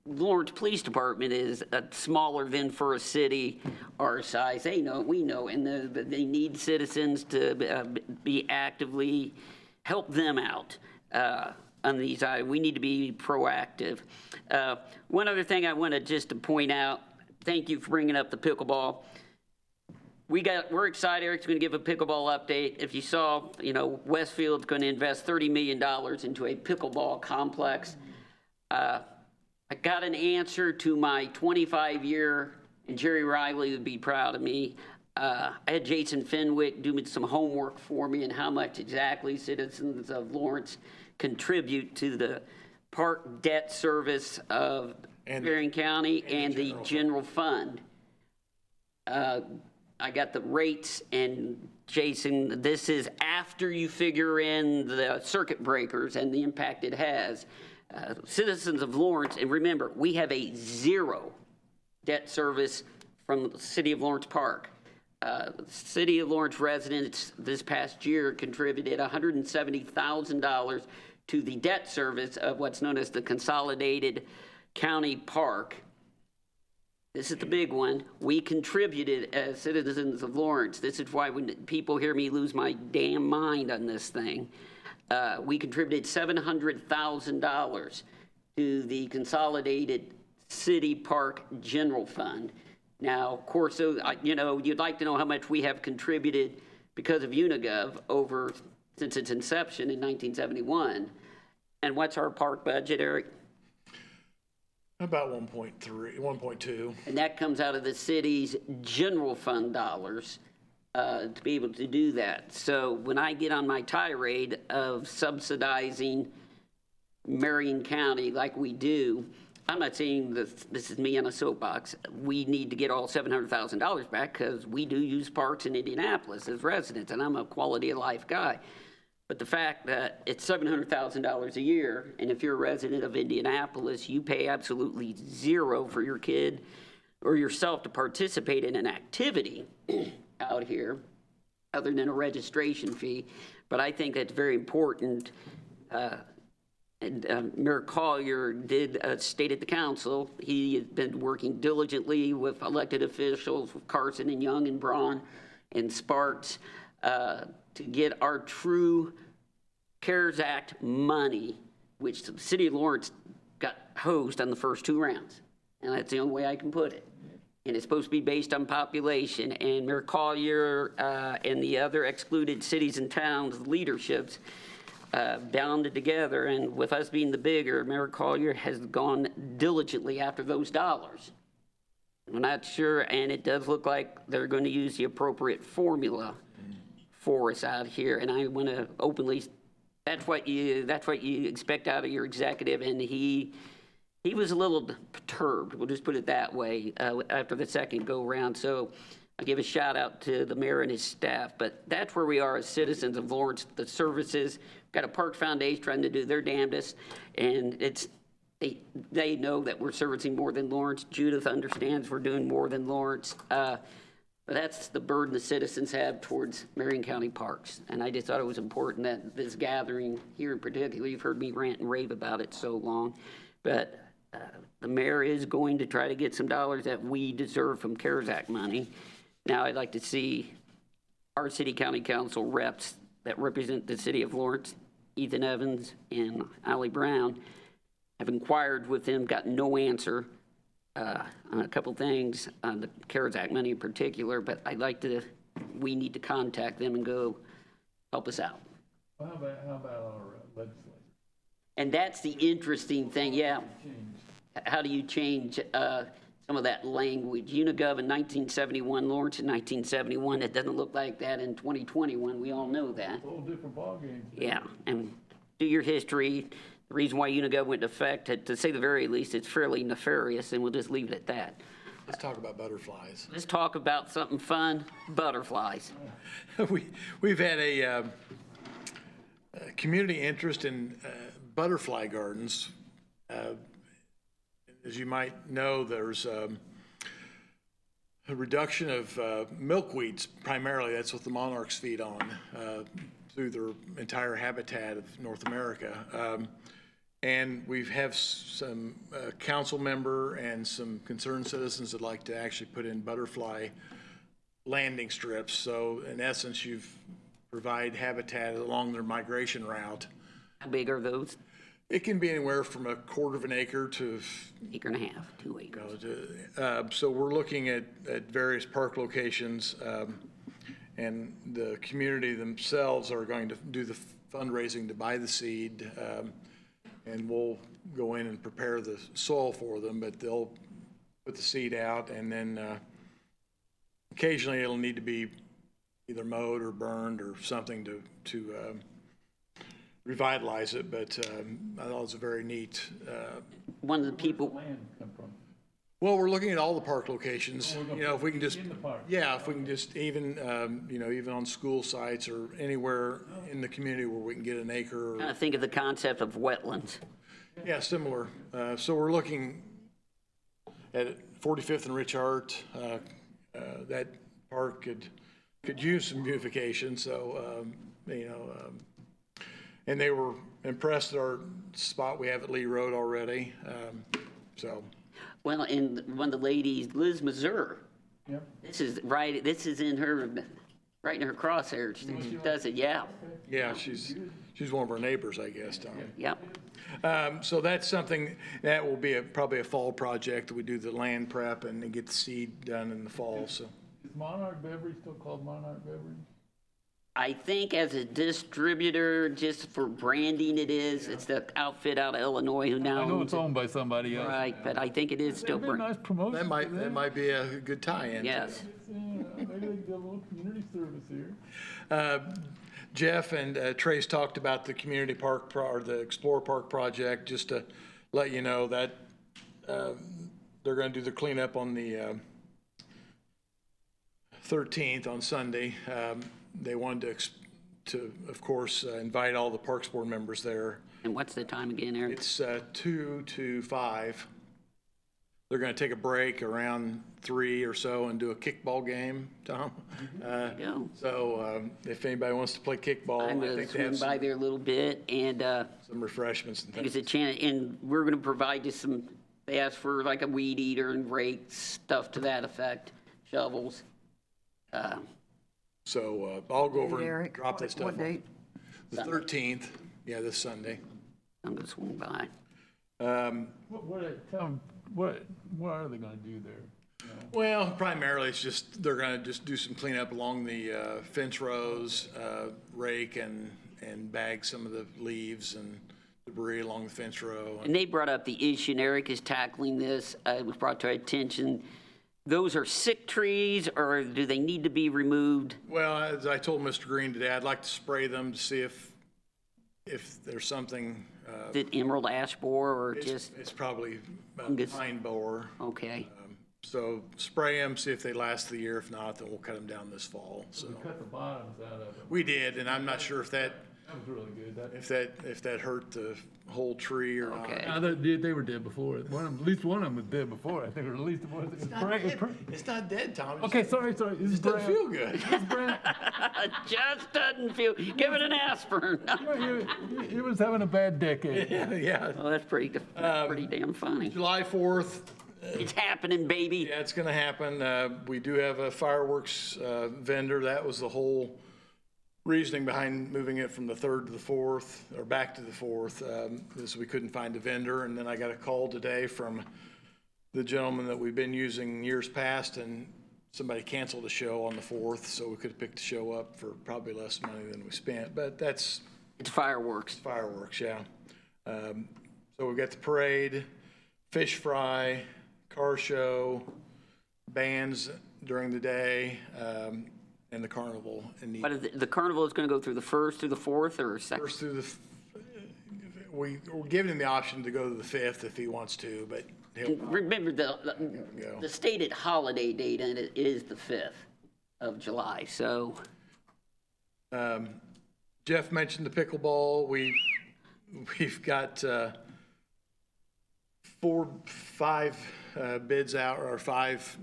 Lawrence Police Department is smaller than for a city our size. They know, we know, and they need citizens to be actively, help them out on these items. We need to be proactive. One other thing I wanted just to point out, thank you for bringing up the pickleball. We're excited. Eric's going to give a pickleball update. If you saw, Westfield's going to invest $30 million into a pickleball complex. I got an answer to my 25-year, and Jerry Riley would be proud of me. I had Jason Fenwick do some homework for me and how much exactly citizens of Lawrence contribute to the park debt service of Marion County and the general fund. I got the rates, and Jason, this is after you figure in the circuit breakers and the impact it has. Citizens of Lawrence, and remember, we have a zero debt service from the City of Lawrence Park. City of Lawrence residents this past year contributed $170,000 to the debt service of what's known as the Consolidated County Park. This is the big one. We contributed as citizens of Lawrence. This is why when people hear me lose my damn mind on this thing, we contributed $700,000 to the Consolidated City Park General Fund. Now, of course, you'd like to know how much we have contributed because of Unigov since its inception in 1971. And what's our park budget, Eric? About 1.2. And that comes out of the city's general fund dollars to be able to do that. So when I get on my tirade of subsidizing Marion County like we do, I'm not saying this is me on a soapbox. We need to get all $700,000 back because we do use parks in Indianapolis as residents, and I'm a quality of life guy. But the fact that it's $700,000 a year, and if you're a resident of Indianapolis, you pay absolutely zero for your kid or yourself to participate in an activity out here, other than a registration fee. But I think that's very important. Mayor Collier did state at the council, he has been working diligently with elected officials, with Carson and Young and Braun and Sparks, to get our true CARES Act money, which the city of Lawrence got hosed on the first two rounds. And that's the only way I can put it. And it's supposed to be based on population. And Mayor Collier and the other excluded cities and towns leaderships bounded together. And with us being the bigger, Mayor Collier has gone diligently after those dollars. I'm not sure, and it does look like they're going to use the appropriate formula for us out here. And I want to openly, that's what you expect out of your executive. And he was a little perturbed, we'll just put it that way, after the second go round. So I give a shout out to the mayor and his staff, but that's where we are as citizens of Lawrence. The services, got a Park Foundation trying to do their damnedest, and they know that we're servicing more than Lawrence. Judith understands we're doing more than Lawrence. But that's the burden the citizens have towards Marion County parks. And I just thought it was important that this gathering here in particular, you've heard me rant and rave about it so long, but the mayor is going to try to get some dollars that we deserve from CARES Act money. Now, I'd like to see our city county council reps that represent the city of Lawrence, Ethan Evans and Allie Brown, have inquired with them, got no answer on a couple things, on the CARES Act money in particular, but we need to contact them and go help us out. Well, how about our legislators? And that's the interesting thing, yeah. Change. How do you change some of that language? Unigov in 1971, Lawrence in 1971, it doesn't look like that in 2021, we all know that. It's a whole different ballgame. Yeah, and do your history. The reason why Unigov went into effect, to say the very least, it's fairly nefarious, and we'll just leave it at that. Let's talk about butterflies. Let's talk about something fun, butterflies. We've had a community interest in butterfly gardens. As you might know, there's a reduction of milkweeds primarily. That's what the monarchs feed on through their entire habitat of North America. And we have some council member and some concerned citizens that like to actually put in butterfly landing strips. So in essence, you've provide habitat along their migration route. How big are those? It can be anywhere from a quarter of an acre to, Acre and a half, 2 acres. so we're looking at various park locations, and the community themselves are going to do the fundraising to buy the seed, and we'll go in and prepare the soil for them, but they'll put the seed out, and then occasionally it'll need to be either mowed or burned or something to revitalize it, but I thought it was a very neat. One of the people, Land come from? Well, we're looking at all the park locations, you know, if we can just, In the park. yeah, if we can just even, you know, even on school sites or anywhere in the community where we can get an acre. kind of think of the concept of wetlands. Yeah, similar. So we're looking at 45th and Rich Hart. That park could use some beautification, so, you know, and they were impressed at our spot we have at Lee Road already, so. Well, and one of the ladies, Liz Mazur, Yep. this is in her, right in her crosshairs. She does it, yeah, Yeah, she's one of our neighbors, I guess, Tom. yep. So that's something, that will be probably a fall project. We do the land prep and then get the seed done in the fall, so. Is Monarch Beverage still called Monarch Beverage? I think as a distributor, just for branding it is, it's the outfit out of Illinois who now I know owns it's it. owned by somebody else. Right, but I think it is still, That'd be a nice promotion. That might be a good tie-in. yes. Maybe they can do a little community service here. Jeff and Trace talked about the community park, or the Explorer Park project, just to let you know that they're gonna do the cleanup on the 13th, on Sunday. They wanted to, of course, invite all the Parks Board members there. And what's the time again, Eric? It's 2 to 5. They're gonna take a break around 3 or so and do a kickball game, Tom. Go. So if anybody wants to play kickball, I'm I gonna think they swing have by there a little bit, and some refreshments and it's things. a chance, and we're gonna provide you some, they asked for like a weed eater and rakes, stuff to that effect, shovels. So I'll go over and Eric, drop that stuff. what date? The 13th, yeah, this Sunday. I'm gonna swing by. Tell them, what are they gonna do there? Well, primarily it's just, they're gonna just do some cleanup along the fence rows, rake and bag some of the leaves and debris along the fence row. And they brought up the issue, and Eric is tackling this, it was brought to our attention. Those are sick trees, or do they need to be removed? Well, as I told Mr. Green today, I'd like to spray them to see if there's something, Is it emerald ash borer, or just, it's probably Fungus. pine borer. okay? So spray them, see if they last the year. If not, then we'll cut them down this fall, so. We cut the bottoms out of it. We did, and I'm not sure if that That was really good. if that hurt the whole tree or not. Okay. They were dead before. At least one of them was dead before. I think, or at least it was. It's not dead, Tom. It Okay, sorry. just doesn't feel good. Just doesn't feel, give it an aspirin. He was having a bad decade. Yeah. Well, that's pretty damn funny. July 4th, It's happening, baby. yeah, it's gonna happen. We do have a fireworks vendor. That was the whole reasoning behind moving it from the 3rd to the 4th, or back to the 4th, is we couldn't find a vendor. And then I got a call today from the gentleman that we've been using years past, and somebody canceled a show on the 4th, so we could have picked the show up for probably less money than we spent, but that's It's fireworks. fireworks, yeah. So we've got the parade, fish fry, car show, bands during the day, and the carnival. And But the carnival is going to go through the 1st through the 4th or 2nd? first through we're giving him the option to go to the 5th if he wants to, but he'll Remember, go. the stated holiday date and it is the 5th of July, so Jeff mentioned the pickleball. We've got 5 bids out, or 5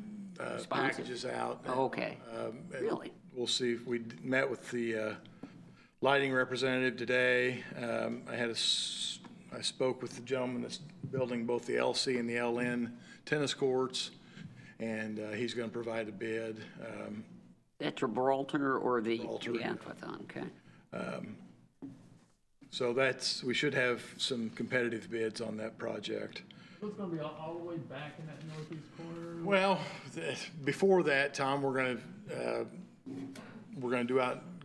packages out. okay. And Really? We'll see. We met with the lighting representative today. I spoke with the gentleman that's building both the LC and the LN tennis courts, and he's going to provide a bid. At Gibraltar or the? Gibraltar. Yeah, that's what I thought, okay. So we should have some competitive bids on that project. So it's gonna be all the way back in that northeast corner? Well, before that, Tom, we're going to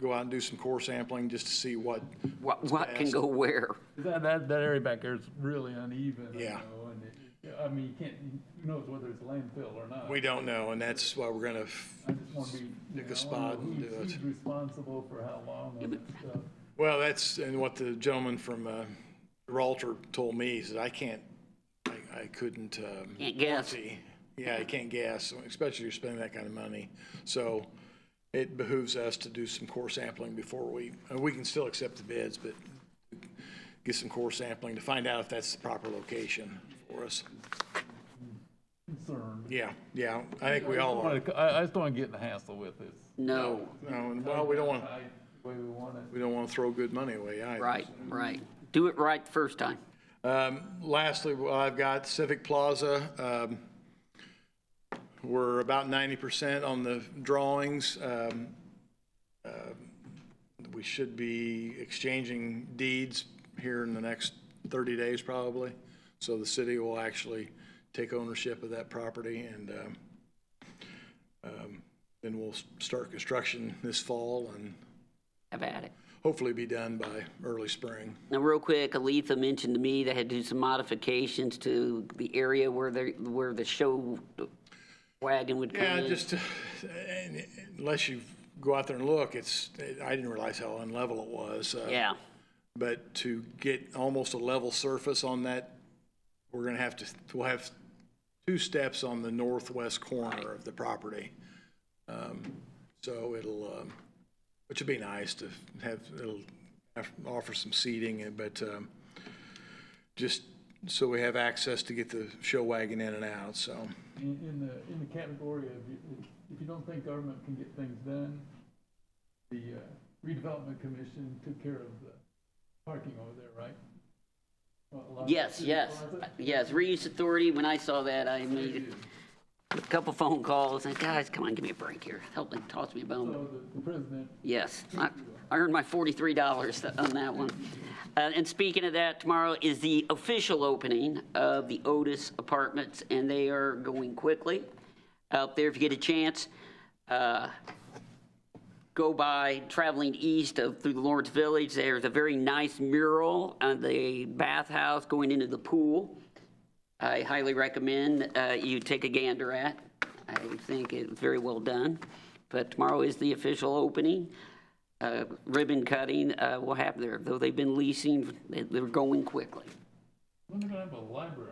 go out and do some core sampling just to see what. What can go where? That area back there is Really uneven, I Yeah. know, and I mean, you can't, who knows whether it's landfill or not? We don't know, and that's why we're going to I just wanna be, pick a I wanna spot know and do it. who's responsible for how long and stuff. Well, and what the gentleman from Gibraltar told me, he said, I couldn't. Can't guess. warranty. Yeah, you can't guess, especially if you're spending that kind of money. So it behooves us to do some core sampling before we can still accept the bids, but get some core sampling to find out if that's the proper location for us. Concerned. Yeah, I think we all are. I just don't want to get in the hassle with this. No, No, and well, we don't want The way we want it. to throw good money away either. right. Do it right the first time. Lastly, I've got Civic Plaza. We're about 90% on the drawings. We should be exchanging deeds here in the next 30 days probably. So the city will actually take ownership of that property, and then we'll start construction this fall and Have at it. hopefully be done by early spring. Now, real quick, Aletha mentioned to me they had to do some modifications to the area where the show wagon would come Yeah, in. just, unless you go out there and look, I didn't realize how unlevel it was. Yeah, But to get almost a level surface on that, we'll have 2 steps on the northwest corner of the property. So which would be nice to it'll offer some seating, but just so we have access to get the show wagon in and out, so. In the category of, if you don't think government can get things done, the redevelopment commission took care of the parking over there, right? Well, a lot of yes, city plaza. yes. Reuse Authority, when I saw that, I made a couple phone calls, and guys, come on, give me a break here. Help me, toss me a bone. So the president, Yes, I earned my $43 on that one. And speaking of that, tomorrow is the official opening of the Otis Apartments, and they are going quickly. Out there, if you get a chance, go by traveling east through the Lawrence Village. There's a very nice mural on the bathhouse going into the pool. I highly recommend you take a gander at. I think it's very well done. But tomorrow is the official opening. Ribbon cutting will happen there. Though they've been leasing, they're going quickly. when are they gonna have a library?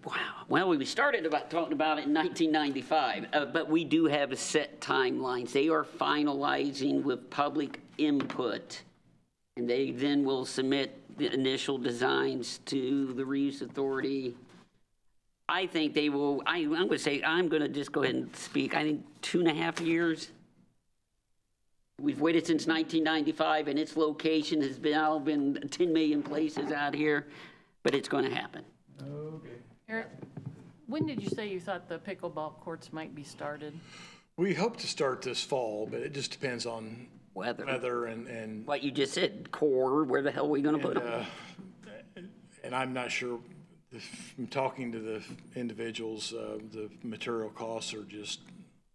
Wow. Well, we started talking about it in 1995, but we do have set timelines. They are finalizing with public input, and they then will submit the initial designs to the Reuse Authority. I think they will, I'm going to say, I'm going to just go ahead and speak, I think 2.5 years. We've waited since 1995, and its location has been 10 million places out here, but it's going to happen. Okay. Eric, when did you say you thought the pickleball courts might be started? We hope to start this fall, but it just depends on weather and What you just said, core, where the hell are we going to put them? and I'm not sure from talking to the individuals, the material costs are just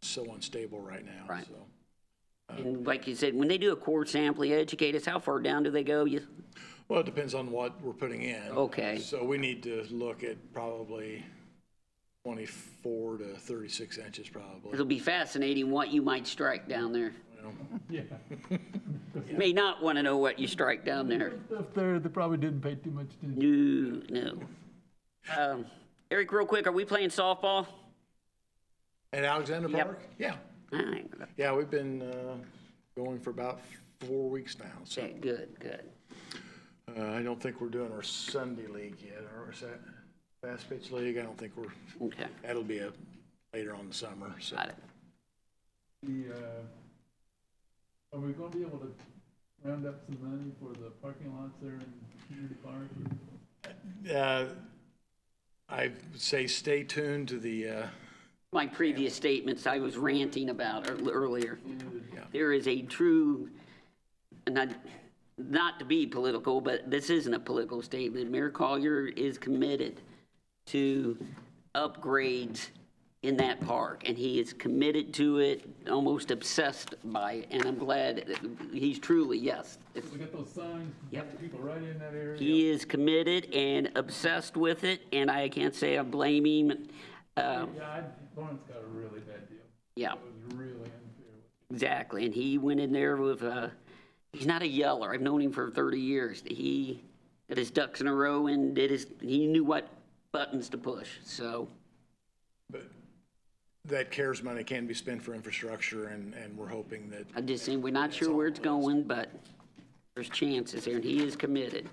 so unstable right now. Right. So, And like you said, when they do a core sample, you educate us, how far down do they go? well, it depends on what we're putting in. Okay. So we need to look at probably 24 to 36 inches probably. It'll be fascinating what you might strike down there. Well, Yeah. You may not want to know what you strike down there. Stuff there, they probably didn't pay too much attention. No. Eric, real quick, are we playing softball? At Alexander Yep. Park? Yeah. All right. Yeah, we've been going for about 4 weeks now. So Okay, good, good. I don't think we're doing our Sunday league yet, or is that fast pitch league? I don't think we're, Okay, that'll be later on in the summer. So. got it. Are we gonna be able to round up some money for the parking lots there in Community Park? I would say stay tuned to the, My previous statements I was ranting about earlier. There is a true, not to be political, but this isn't a political statement. Mayor Collier is committed to upgrades in that park, and he is committed to it, almost obsessed by it, and I'm glad that he's truly, yes. We got those signs, Yep. got people right in that area. He is committed and obsessed with it, and I can't say I blame him. Yeah, Lawrence got a really bad deal. Yeah. It was really unfair. Exactly, and he went in there with, he's not a yeller, I've known him for 30 years. He got his ducks in a row and he knew what buttons to push, so. but that CARES money can be spent for infrastructure, and we're hoping that, I'm just saying, we're not sure where it's going, but there's chances there, and he is committed.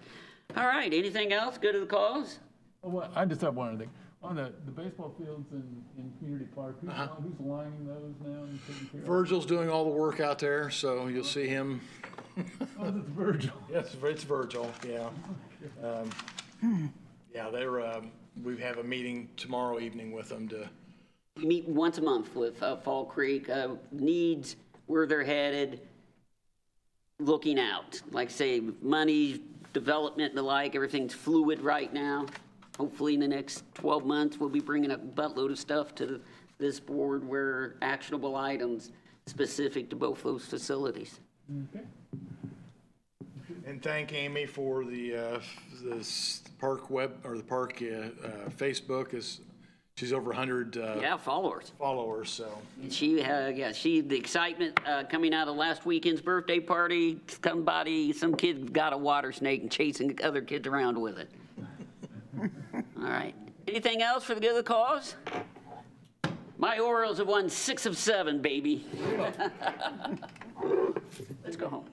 All right, anything else? Go to the cause? Oh, well, I just have one other thing. On the baseball fields in Community Park, who's lining those now and taking care of? Virgil's doing all the work out there, so you'll see him. Oh, it's Virgil. Yes, it's Virgil, yeah. Yeah, we have a meeting tomorrow evening with them to, We meet once a month with Fall Creek, needs, where they're headed, looking out. Like I say, money, development and the like, everything's fluid right now. Hopefully in the next 12 months, we'll be bringing a buttload of stuff to this board where actionable items specific to both those facilities. Okay. and thank Amy for the park web, or the park Facebook. She's over 100 Yeah, followers. followers, so. And she, the excitement coming out of last weekend's birthday party, some kid got a water snake and chasing other kids around with it. All right. Anything else for the good of the cause? My Orioles have won 6 of 7, baby. Let's go home.